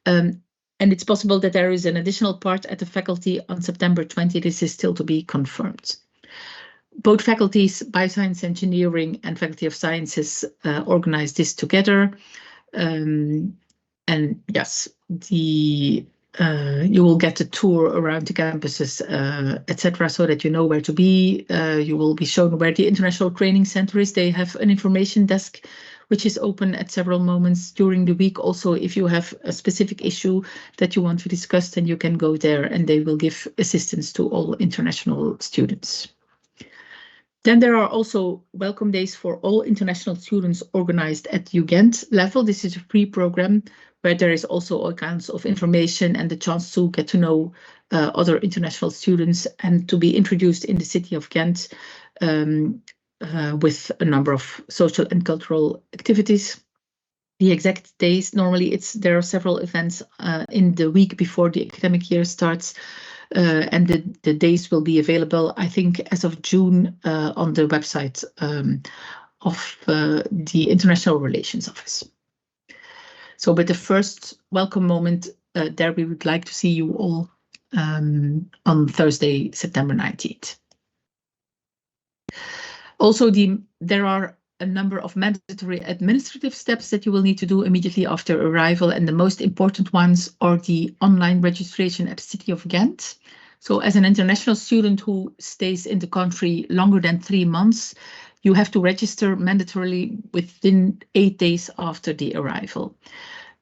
And it's possible that there is an additional part at the faculty on September 20. This is still to be confirmed. Both faculties, Bioscience Engineering and Faculty of Sciences, organize this together. And yes, you will get a tour around the campuses, etc., so that you know where to be. You will be shown where the International Training Center is. They have an information desk which is open at several moments during the week. Also, if you have a specific issue that you want to discuss, then you can go there and they will give assistance to all international students. Then there are also welcome days for all international students organized at Ugent level. This is a free program where there is also all kinds of information and the chance to get to know other international students and to be introduced in the city of Ghent with a number of social and cultural activities. The exact days, normally there are several events in the week before the academic year starts. And the days will be available, I think, as of June on the website of the International Relations Office. So with the first welcome moment there, we would like to see you all on Thursday, September 19th. Also, there are a number of mandatory administrative steps that you will need to do immediately after arrival, and the most important ones are the online registration at the City of Ghent. So as an international student who stays in the country longer than 3 months, you have to register mandatorily within 8 days after the arrival.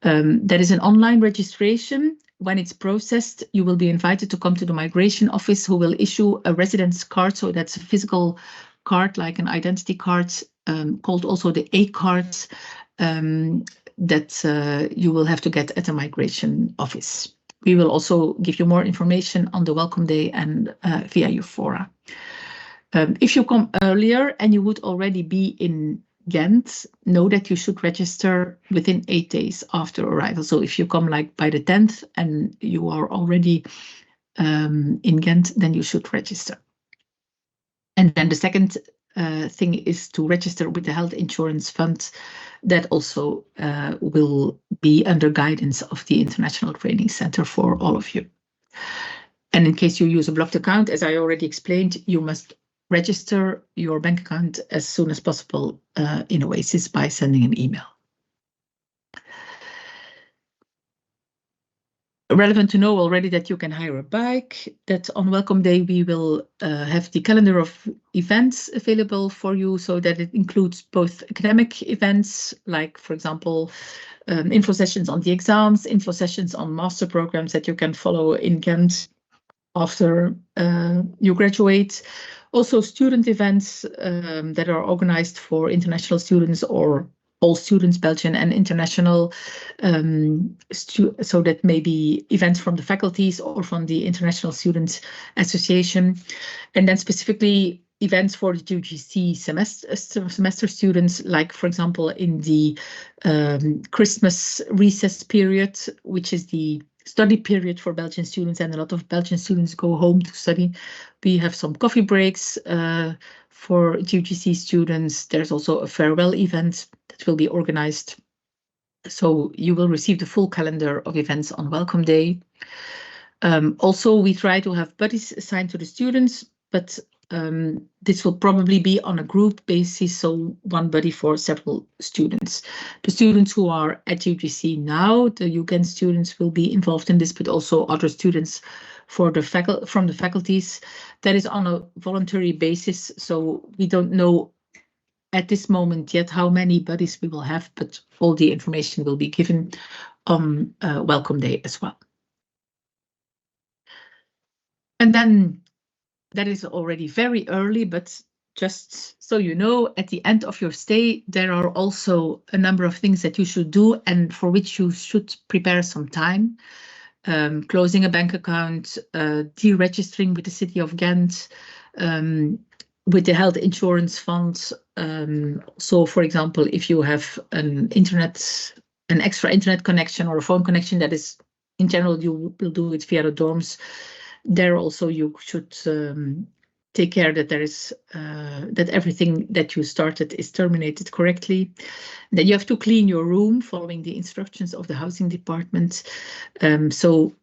That is an online registration. When it's processed, you will be invited to come to the migration office, who will issue a residence card. So that's a physical card, like an identity card, called also the A cards, that you will have to get at the migration office. We will also give you more information on the welcome day and via Eufora. If you come earlier and you would already be in Ghent, know that you should register within 8 days after arrival. So if you come like by the 10th and you are already in Ghent, then you should register. And then the second thing is to register with the health insurance fund. That also will be under guidance of the International Training Center for all of you. And in case you use a blocked account, as I already explained, you must register your bank account as soon as possible in Oasis by sending an email. Relevant to know already that you can hire a bike, that on welcome day we will have the calendar of events available for you, so that it includes both academic events, like for example info sessions on the exams, info sessions on master programs that you can follow in Ghent after you graduate. Also student events that are organized for international students or all students, Belgian and international, so that may be events from the faculties or from the International Students Association. And then specifically events for the UGC semester students, like for example in the Christmas recess period, which is the study period for Belgian students, and a lot of Belgian students go home to study. We have some coffee breaks for UGC students. There's also a farewell event that will be organized. So you will receive the full calendar of events on welcome day. Also, we try to have buddies assigned to the students, but this will probably be on a group basis, so one buddy for several students. The students who are at UGC now, the Ugent students, will be involved in this, but also other students from the faculties. That is on a voluntary basis, so we don't know at this moment yet how many buddies we will have, but all the information will be given on welcome day as well. And then that is already very early, but just so you know, at the end of your stay, there are also a number of things that you should do and for which you should prepare some time. Closing a bank account, deregistering with the City of Ghent, with the health insurance fund. So, for example, if you have an extra internet connection or a phone connection, that is, in general, you will do it via the dorms. There also you should take care that there is that everything that you started is terminated correctly. Then you have to clean your room following the instructions of the housing department. So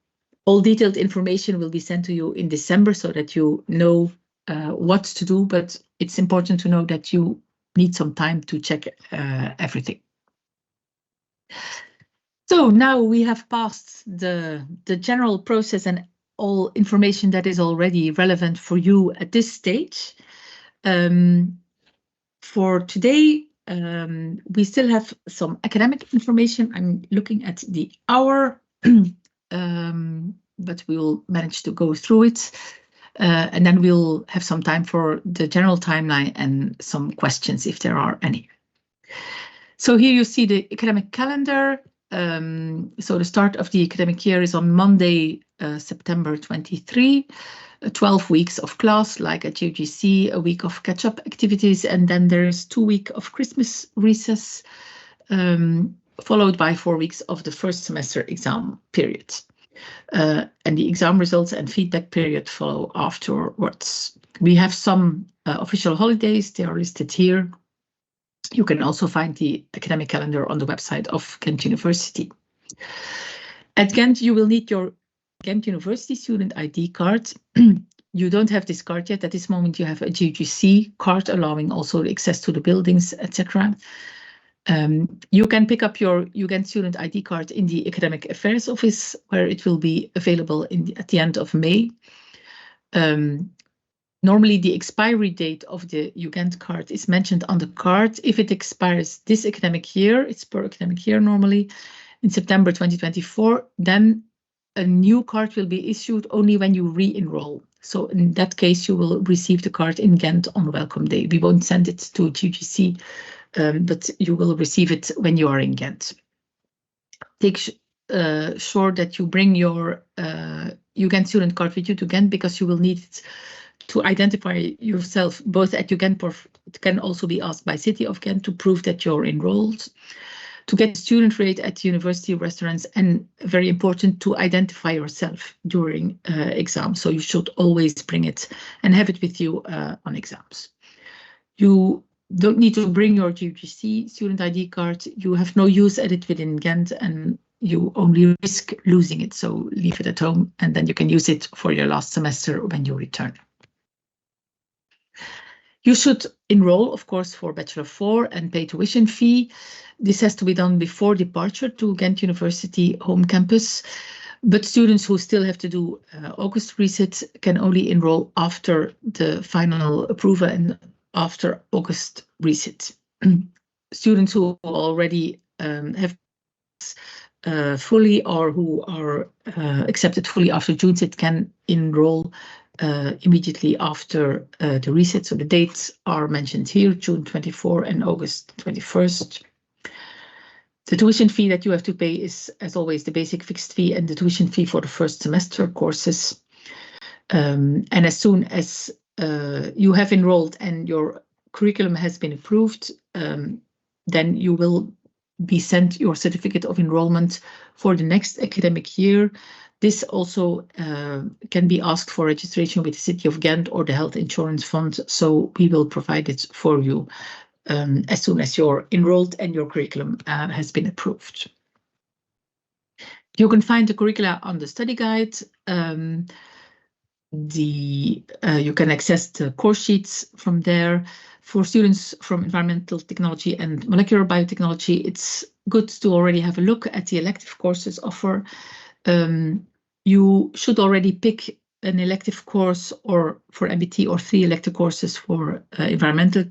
all detailed information will be sent to you in December so that you know what to do, but it's important to know that you need some time to check everything. So now we have passed the general process and all information that is already relevant for you at this stage. For today, we still have some academic information. I'm looking at the hour, but we will manage to go through it. And then we'll have some time for the general timeline and some questions if there are any. So here you see the academic calendar. So the start of the academic year is on Monday, September 23, 12 weeks of class, like at UGC, a week of catch-up activities, and then there's 2 weeks of Christmas recess, followed by 4 weeks of the first semester exam period. And the exam results and feedback period follow afterwards. We have some official holidays, they are listed here. You can also find the academic calendar on the website of Ghent University. At Ghent, you will need your Ghent University student ID card. You don't have this card yet. At this moment, you have a GGC card allowing also access to the buildings, etc. You can pick up your Ugent student ID card in the Academic Affairs Office, where it will be available at the end of May. Normally, the expiry date of the Ugent card is mentioned on the card. If it expires this academic year, it's per academic year normally, in September 2024, then a new card will be issued only when you re-enroll. So in that case, you will receive the card in Ghent on welcome day. We won't send it to GGC, but you will receive it when you are in Ghent. Take sure that you bring your Ugent student card with you to Ghent, because you will need it to identify yourself both at Ugent, it can also be asked by City of Ghent to prove that you're enrolled, to get student rate at university restaurants, and very important, to identify yourself during exams. So you should always bring it and have it with you on exams. You don't need to bring your GGC student ID card. You have no use at it within Ghent, and you only risk losing it. So leave it at home, and then you can use it for your last semester when you return. You should enroll, of course, for Bachelor 4 and pay tuition fee. This has to be done before departure to Ghent University home campus. But students who still have to do August resit can only enroll after the final approval and after August resit. Students who already have fully or who are accepted fully after June sit can enroll immediately after the reset. So the dates are mentioned here, June 24 and August 21st. The tuition fee that you have to pay is, as always, the basic fixed fee and the tuition fee for the first semester courses. And as soon as you have enrolled and your curriculum has been approved, then you will be sent your certificate of enrollment for the next academic year. This also can be asked for registration with the City of Ghent or the Health Insurance Fund, so we will provide it for you as soon as you're enrolled and your curriculum has been approved. You can find the curricula on the study guide. you can access the course sheets from there. For students from environmental technology and molecular biotechnology, it's good to already have a look at the elective courses offer. You should already pick an elective course or for MBT or 3 elective courses for environmental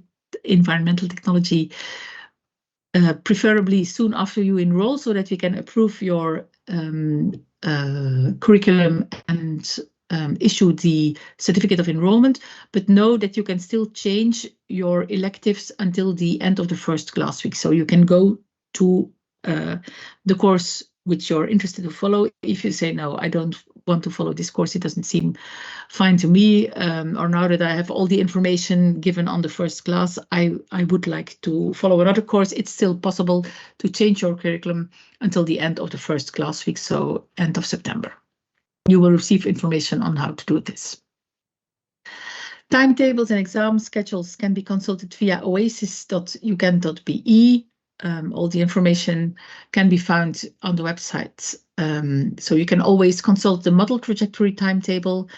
technology, preferably soon after you enroll, so that we can approve your curriculum and issue the certificate of enrollment. But know that you can still change your electives until the end of the first class week. So you can go to the course which you're interested to follow. If you say, no, I don't want to follow this course, it doesn't seem fine to me, or now that I have all the information given on the first class, I would like to follow another course, it's still possible to change your curriculum until the end of the first class week, so end of September. You will receive information on how to do this. Timetables and exam schedules can be consulted via oasis.ugent.be. All the information can be found on the website. So you can always consult the model trajectory timetable.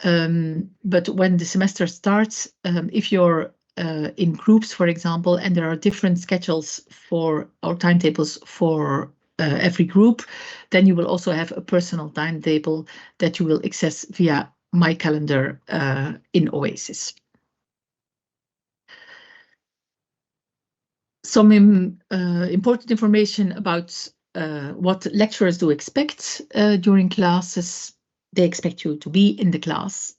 But when the semester starts, if you're in groups, for example, and there are different schedules for our timetables for every group, then you will also have a personal timetable that you will access via My Calendar in Oasis. Some important information about what lecturers do expect during classes. They expect you to be in the class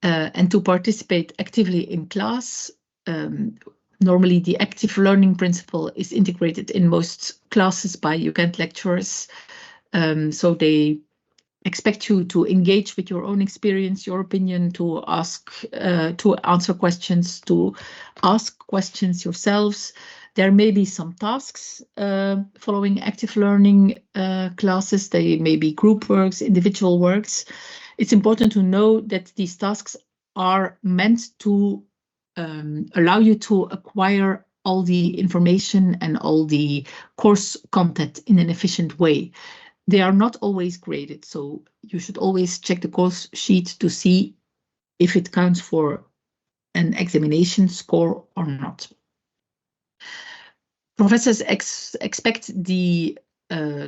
and to participate actively in class. Normally, the active learning principle is integrated in most classes by Ugent lecturers. So they expect you to engage with your own experience, your opinion, to answer questions, to ask questions yourselves. There may be some tasks following active learning classes. They may be group works, individual works. It's important to know that these tasks are meant to allow you to acquire all the information and all the course content in an efficient way. They are not always graded, so you should always check the course sheet to see if it counts for an examination score or not. Professors expect the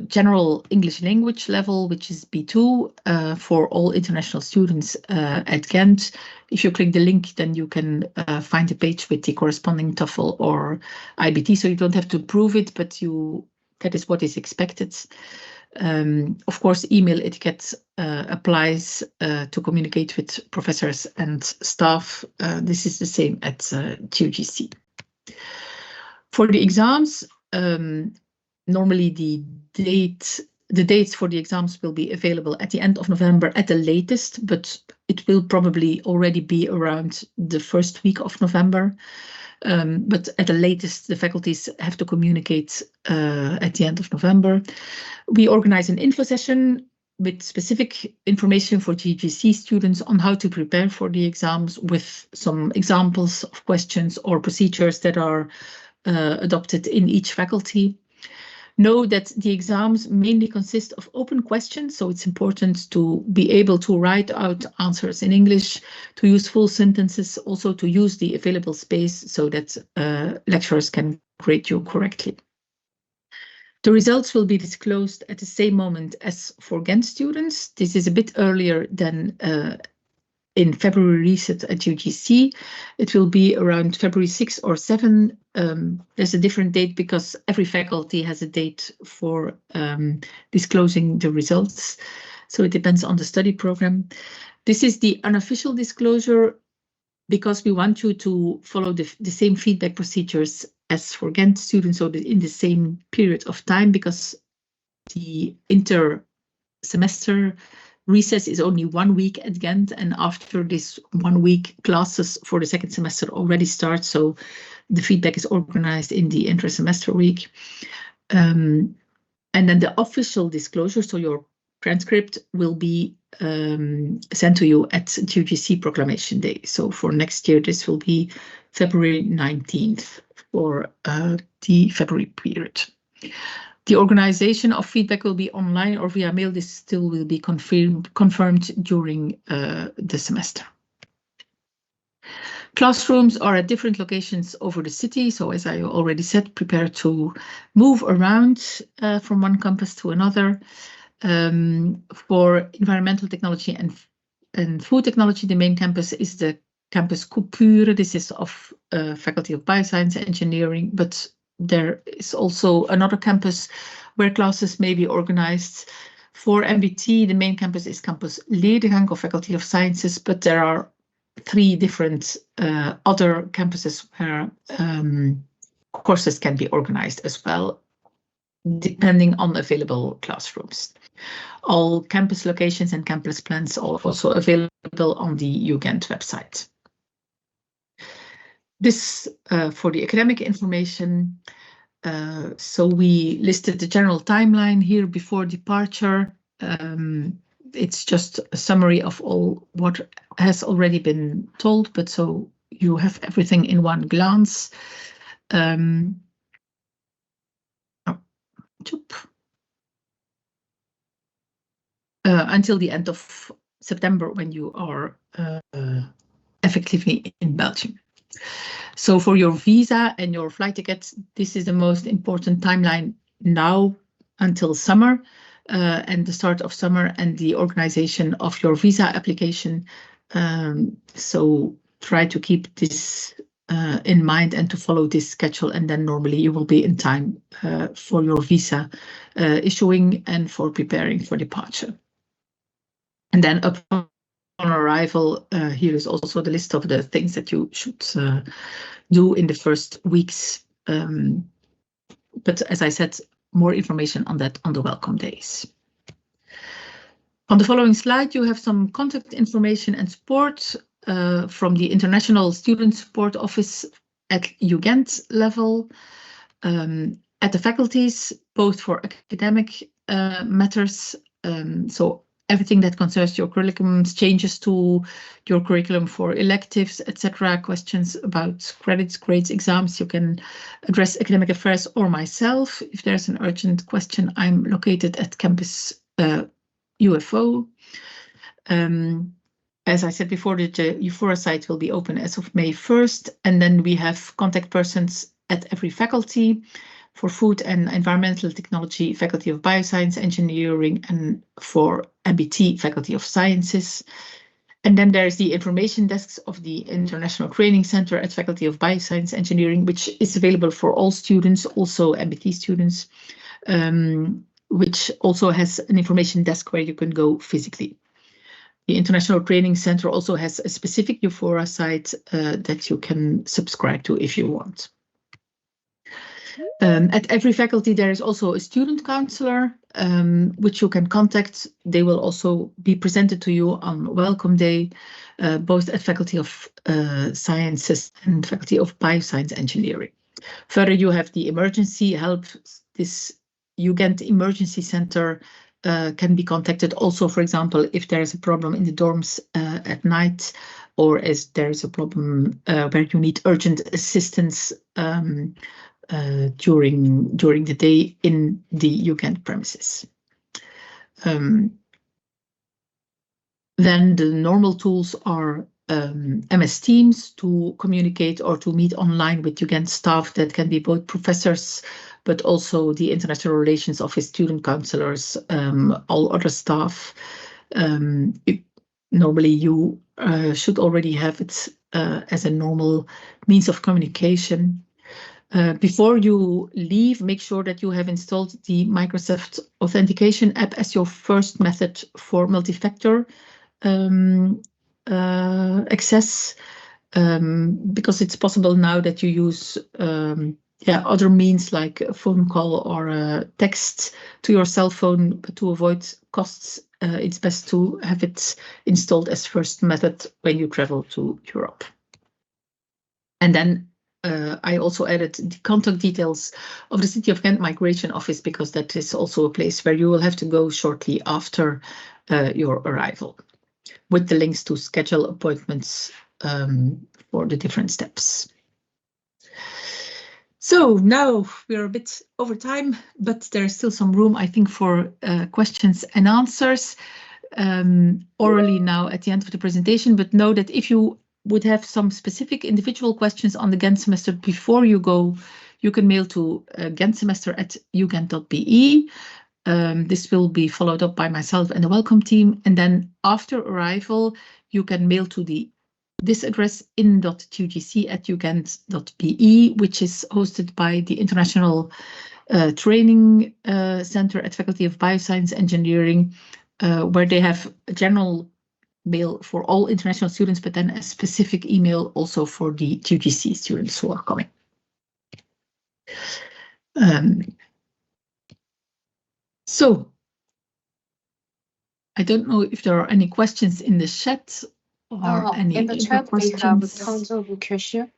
general English language level, which is B2 for all international students at Ghent. If you click the link, then you can find a page with the corresponding TOEFL or IBT, so you don't have to prove it, but that is what is expected. Of course, email etiquette applies to communicate with professors and staff. This is the same at GUGC. For the exams, normally the dates for the exams will be available at the end of November at the latest, but it will probably already be around the first week of November. But at the latest, the faculties have to communicate at the end of November. We organize an info session with specific information for GGC students on how to prepare for the exams, with some examples of questions or procedures that are adopted in each faculty. Know that the exams mainly consist of open questions, so it's important to be able to write out answers in English, to use full sentences, also to use the available space so that lecturers can grade you correctly. The results will be disclosed at the same moment as for Ghent students. This is a bit earlier than in February reset at UGC. It will be around February 6 or 7. There's a different date because every faculty has a date for disclosing the results. So it depends on the study program. This is the unofficial disclosure because we want you to follow the same feedback procedures as for Ghent students, so in the same period of time, because the inter-semester recess is only 1 week at Ghent, and after this 1 week, classes for the second semester already start, so the feedback is organized in the inter-semester week. And then the official disclosure, so your transcript, will be sent to you at UGC Proclamation Day. So for next year, this will be February 19th for the February period. The organization of feedback will be online or via mail. This still will be confirmed during the semester. Classrooms are at different locations over the city. So as I already said, prepare to move around from one campus to another. For environmental technology and food technology, the main campus is the campus Coupure. This is of Faculty of Bioscience Engineering, but there is also another campus where classes may be organized. For MBT, the main campus is Campus Ledegang of Faculty of Sciences, but there are 3 different other campuses where courses can be organized as well, depending on available classrooms. All campus locations and campus plans are also available on the Ugent website. This for the academic information. So we listed the general timeline here before departure. It's just a summary of all what has already been told, but so you have everything in one glance. Until the end of September, when you are effectively in Belgium. So for your visa and your flight tickets, this is the most important timeline now until summer and the start of summer and the organization of your visa application. So try to keep this in mind and to follow this schedule, and then normally you will be in time for your visa issuing and for preparing for departure. And then upon arrival, here is also the list of the things that you should do in the first weeks. But as I said, more information on that on the welcome days. On the following slide, you have some contact information and support from the International Student Support Office at Ugent level, at the faculties, both for academic matters, so everything that concerns your curriculum, changes to your curriculum for electives, etc., questions about credits, grades, exams, you can address academic affairs or myself. If there's an urgent question, I'm located at campus UFO. As I said before, the Eufora site will be open as of May 1st, and then we have contact persons at every faculty. For food and environmental technology, Faculty of Bioscience Engineering, and for MBT, Faculty of Sciences. And then there's the information desks of the International Training Center at Faculty of Bioscience Engineering, which is available for all students, also MBT students, which also has an information desk where you can go physically. The International Training Center also has a specific Eufora site that you can subscribe to if you want. At every faculty, there is also a student counselor, which you can contact. They will also be presented to you on welcome day, both at Faculty of Sciences and Faculty of Bioscience Engineering. Further, you have the emergency help. This Ugent Emergency Center can be contacted also, for example, if there is a problem in the dorms at night, or as there is a problem where you need urgent assistance during the day in the Ugent premises. Then the normal tools are MS Teams to communicate or to meet online with Ugent staff that can be both professors, but also the International Relations Office, student counselors, all other staff. Normally you should already have it as a normal means of communication. Before you leave, make sure that you have installed the Microsoft Authentication app as your first method for multi-factor access, because it's possible now that you use other means like a phone call or a text to your cell phone, but to avoid costs, it's best to have it installed as first method when you travel to Europe. And then I also added the contact details of the City of Ghent Migration Office, because that is also a place where you will have to go shortly after your arrival, with the links to schedule appointments for the different steps. So now we're a bit over time, but there's still some room, I think, for questions and answers orally now at the end of the presentation. But know that if you would have some specific individual questions on the Ghent semester before you go, you can mail to ghentsemester@ugent.be. This will be followed up by myself and the welcome team. And then after arrival, you can mail to this address in.2gc@ugent.be, which is hosted by the International Training Center at Faculty of Bioscience Engineering, where they have a general mail for all international students, but then a specific email also for the QGC students who are coming. So I don't know if there are any questions in the chat or any in the chat questions. we have tons of questions.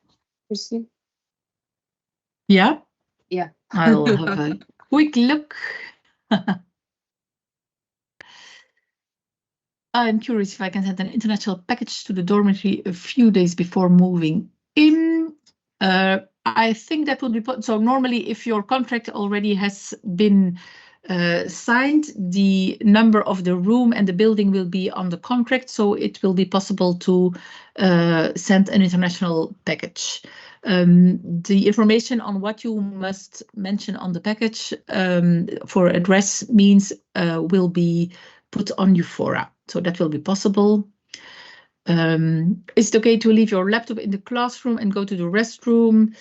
Yeah? Yeah. I'll have a quick look. I'm curious if I can send an international package to the dormitory a few days before moving in. I think that would be so. Normally, if your contract already has been signed, the number of the room and the building will be on the contract, so it will be possible to send an international package. The information on what you must mention on the package for address means will be put on Euphora, so that will be possible. Is it okay to leave your laptop in the classroom and go to the restroom?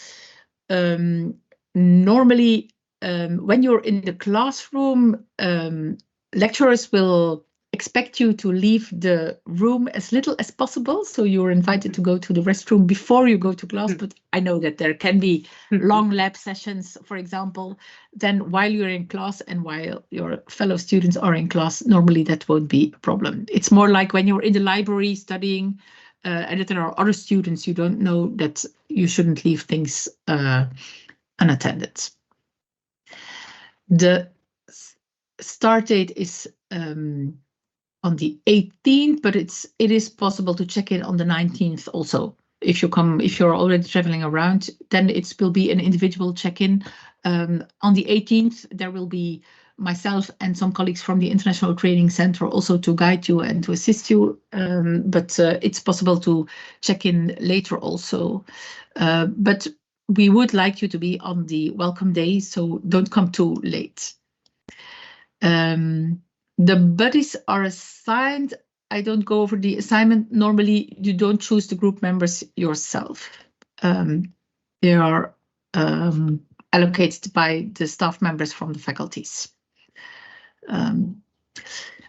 Normally, when you're in the classroom, lecturers will expect you to leave the room as little as possible. So you're invited to go to the restroom before you go to class. But I know that there can be long lab sessions, for example. Then while you're in class and while your fellow students are in class, normally that won't be a problem. It's more like when you're in the library studying and that there are other students, you don't know that you shouldn't leave things unattended. The start date is on the 18th, but it is possible to check in on the 19th also. If you're already traveling around, then it will be an individual check-in. On the 18th, there will be myself and some colleagues from the International Training Center also to guide you and to assist you. But it's possible to check in later also. But we would like you to be on the welcome day, so don't come too late. The buddies are assigned. I don't go over the assignment. Normally, you don't choose the group members yourself. They are allocated by the staff members from the faculties. On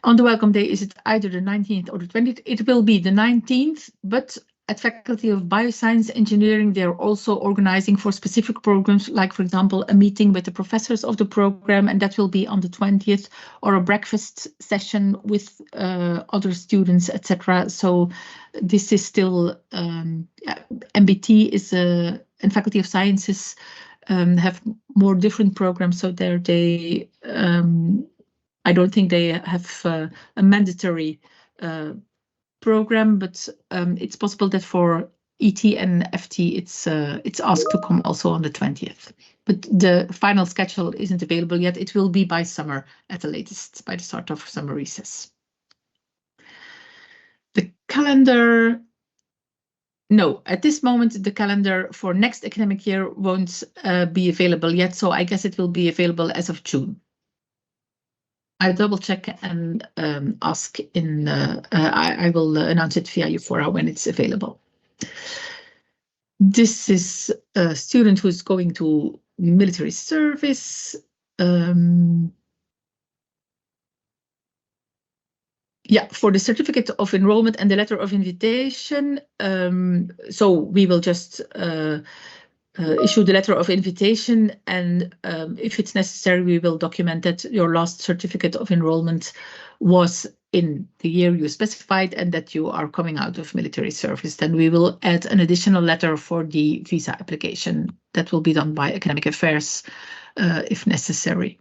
the welcome day, is it either the 19th or the 20th? It will be the 19th, but at Faculty of Bioscience Engineering, they're also organizing for specific programs, like, for example, a meeting with the professors of the program, and that will be on the 20th, or a breakfast session with other students, etc. So this is still, MBT is and Faculty of Sciences have more different programs, so they I don't think they have a mandatory program, but it's possible that for ET and FT, it's asked to come also on the 20th. But the final schedule isn't available yet. It will be by summer at the latest, by the start of summer recess. The calendar. No, at this moment, the calendar for next academic year won't be available yet. So I guess it will be available as of June. I double check and ask in, I will announce it via Euphora when it's available. This is a student who's going to military service. Yeah, for the certificate of enrollment and the letter of invitation. So we will just issue the letter of invitation, and if it's necessary, we will document that your last certificate of enrollment was in the year you specified and that you are coming out of military service. Then we will add an additional letter for the visa application. That will be done by Academic Affairs if necessary.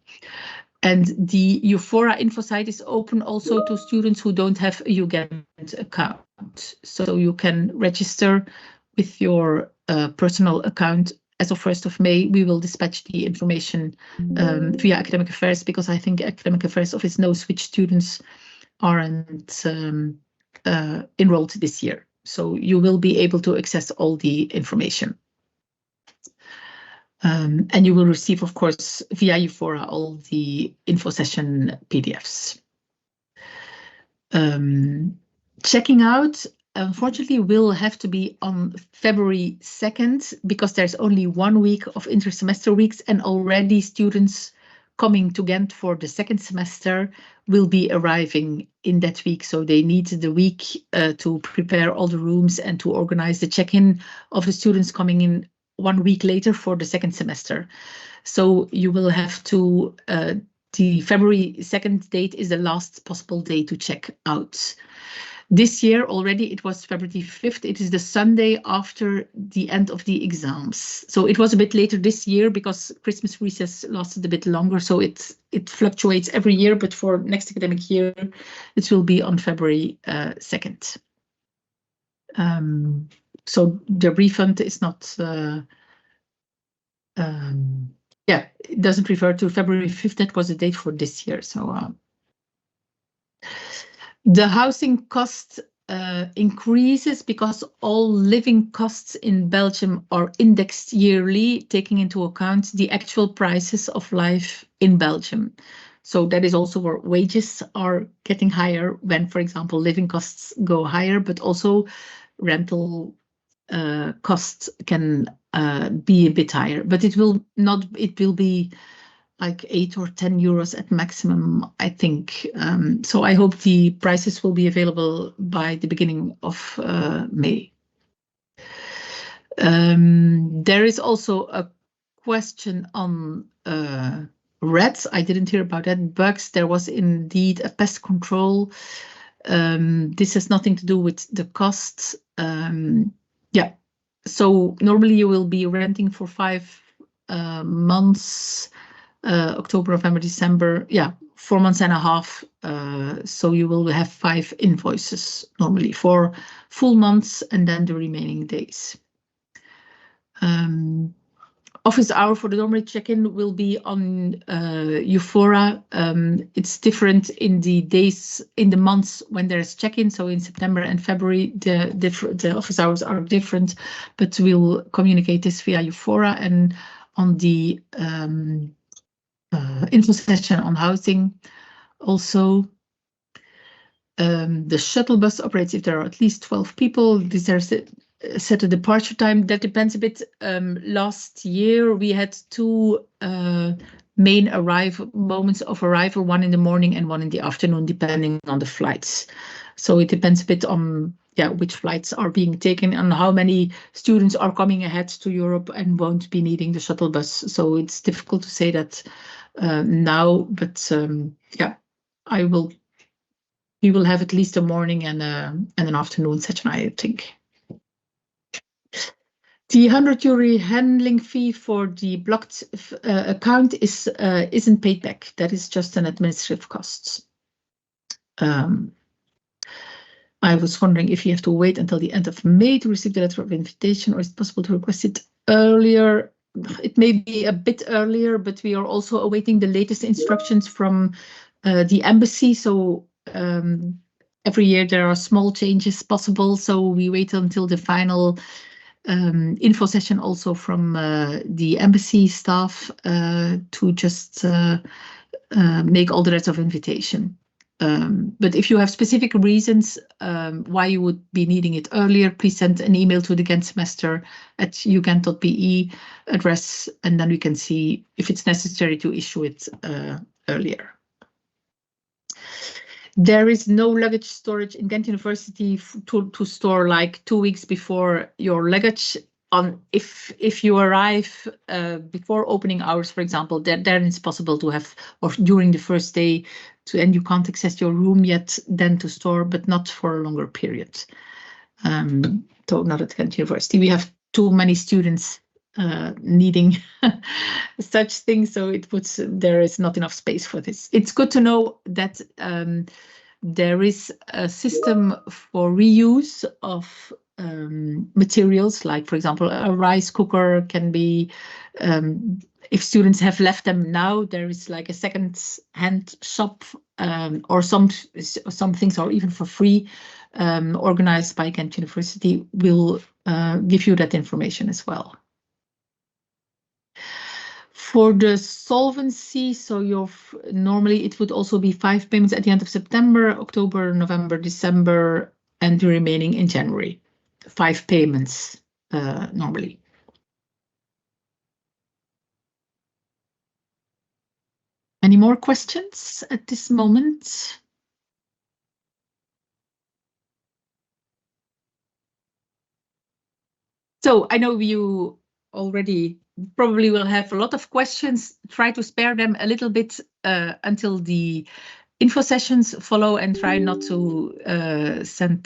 And the Euphora info site is open also to students who don't have a Ugent account. So you can register with your personal account as of 1st of May, we will dispatch the information via Academic Affairs, because I think Academic Affairs Office knows which students aren't enrolled this year. So you will be able to access all the information. And you will receive, of course, via Euphora, all the info session PDFs. Checking out, unfortunately, will have to be on February 2nd, because there's only 1 week of inter-semester weeks, and already students coming to Ghent for the second semester will be arriving in that week. So they need the week to prepare all the rooms and to organize the check-in of the students coming in 1 week later for the second semester. So you will have to, the February 2nd date is the last possible day to check out. This year already it was February 5th. It is the Sunday after the end of the exams. So it was a bit later this year because Christmas recess lasted a bit longer. So it fluctuates every year, but for next academic year, it will be on February 2nd. So the refund is not, yeah, it doesn't refer to February 5th. That was the date for this year. So the housing cost increases because all living costs in Belgium are indexed yearly, taking into account the actual prices of life in Belgium. So that is also where wages are getting higher when, for example, living costs go higher, but also rental costs can be a bit higher. But it will not, it will be like 8 or 10 euros at maximum, I think. So I hope the prices will be available by the beginning of May. There is also a question on rats. I didn't hear about that. Bugs, there was indeed a pest control. This has nothing to do with the costs. Yeah, so normally you will be renting for 5 months. October, November, December, yeah, 4 months and a half. So you will have 5 invoices normally for full months and then the remaining days. Office hour for the dormitory check-in will be on Euphora. It's different in the days, in the months when there's check-in. So in September and February, the office hours are different, but we'll communicate this via Euphora. And on the info session on housing. Also, the shuttle bus operates if there are at least 12 people. These are set a departure time. That depends a bit. Last year we had 2 main moments of arrival, one in the morning and one in the afternoon, depending on the flights. So it depends a bit on which flights are being taken and how many students are coming ahead to Europe and won't be needing the shuttle bus. So it's difficult to say that now, but yeah, we will have at least a morning and an afternoon session, I think. The 100 euro handling fee for the blocked account isn't paid back. That is just an administrative cost. I was wondering if you have to wait until the end of May to receive the letter of invitation, or is it possible to request it earlier? It may be a bit earlier, but we are also awaiting the latest instructions from the embassy. So every year there are small changes possible. So we wait until the final info session also from the embassy staff to just make all the letters of invitation. But if you have specific reasons why you would be needing it earlier, please send an email to the Ghent semester at ugent.be address, and then we can see if it's necessary to issue it earlier. There is no luggage storage in Ghent University to store like 2 weeks before your luggage. If you arrive before opening hours, for example, then it's possible to have, or during the first day, and you can't access your room yet, then to store, but not for a longer period. So not at Ghent University. We have too many students needing such things, so there is not enough space for this. It's good to know that there is a system for reuse of materials, like, for example, a rice cooker can be, if students have left them now, there is like a second-hand shop, or some things are even for free, organized by Ghent University, will give you that information as well. For the solvency, so normally it would also be 5 payments at the end of September, October, November, December, and the remaining in January. 5 payments normally. Any more questions at this moment? So I know you already probably will have a lot of questions. Try to spare them a little bit until the info sessions follow, and try not to send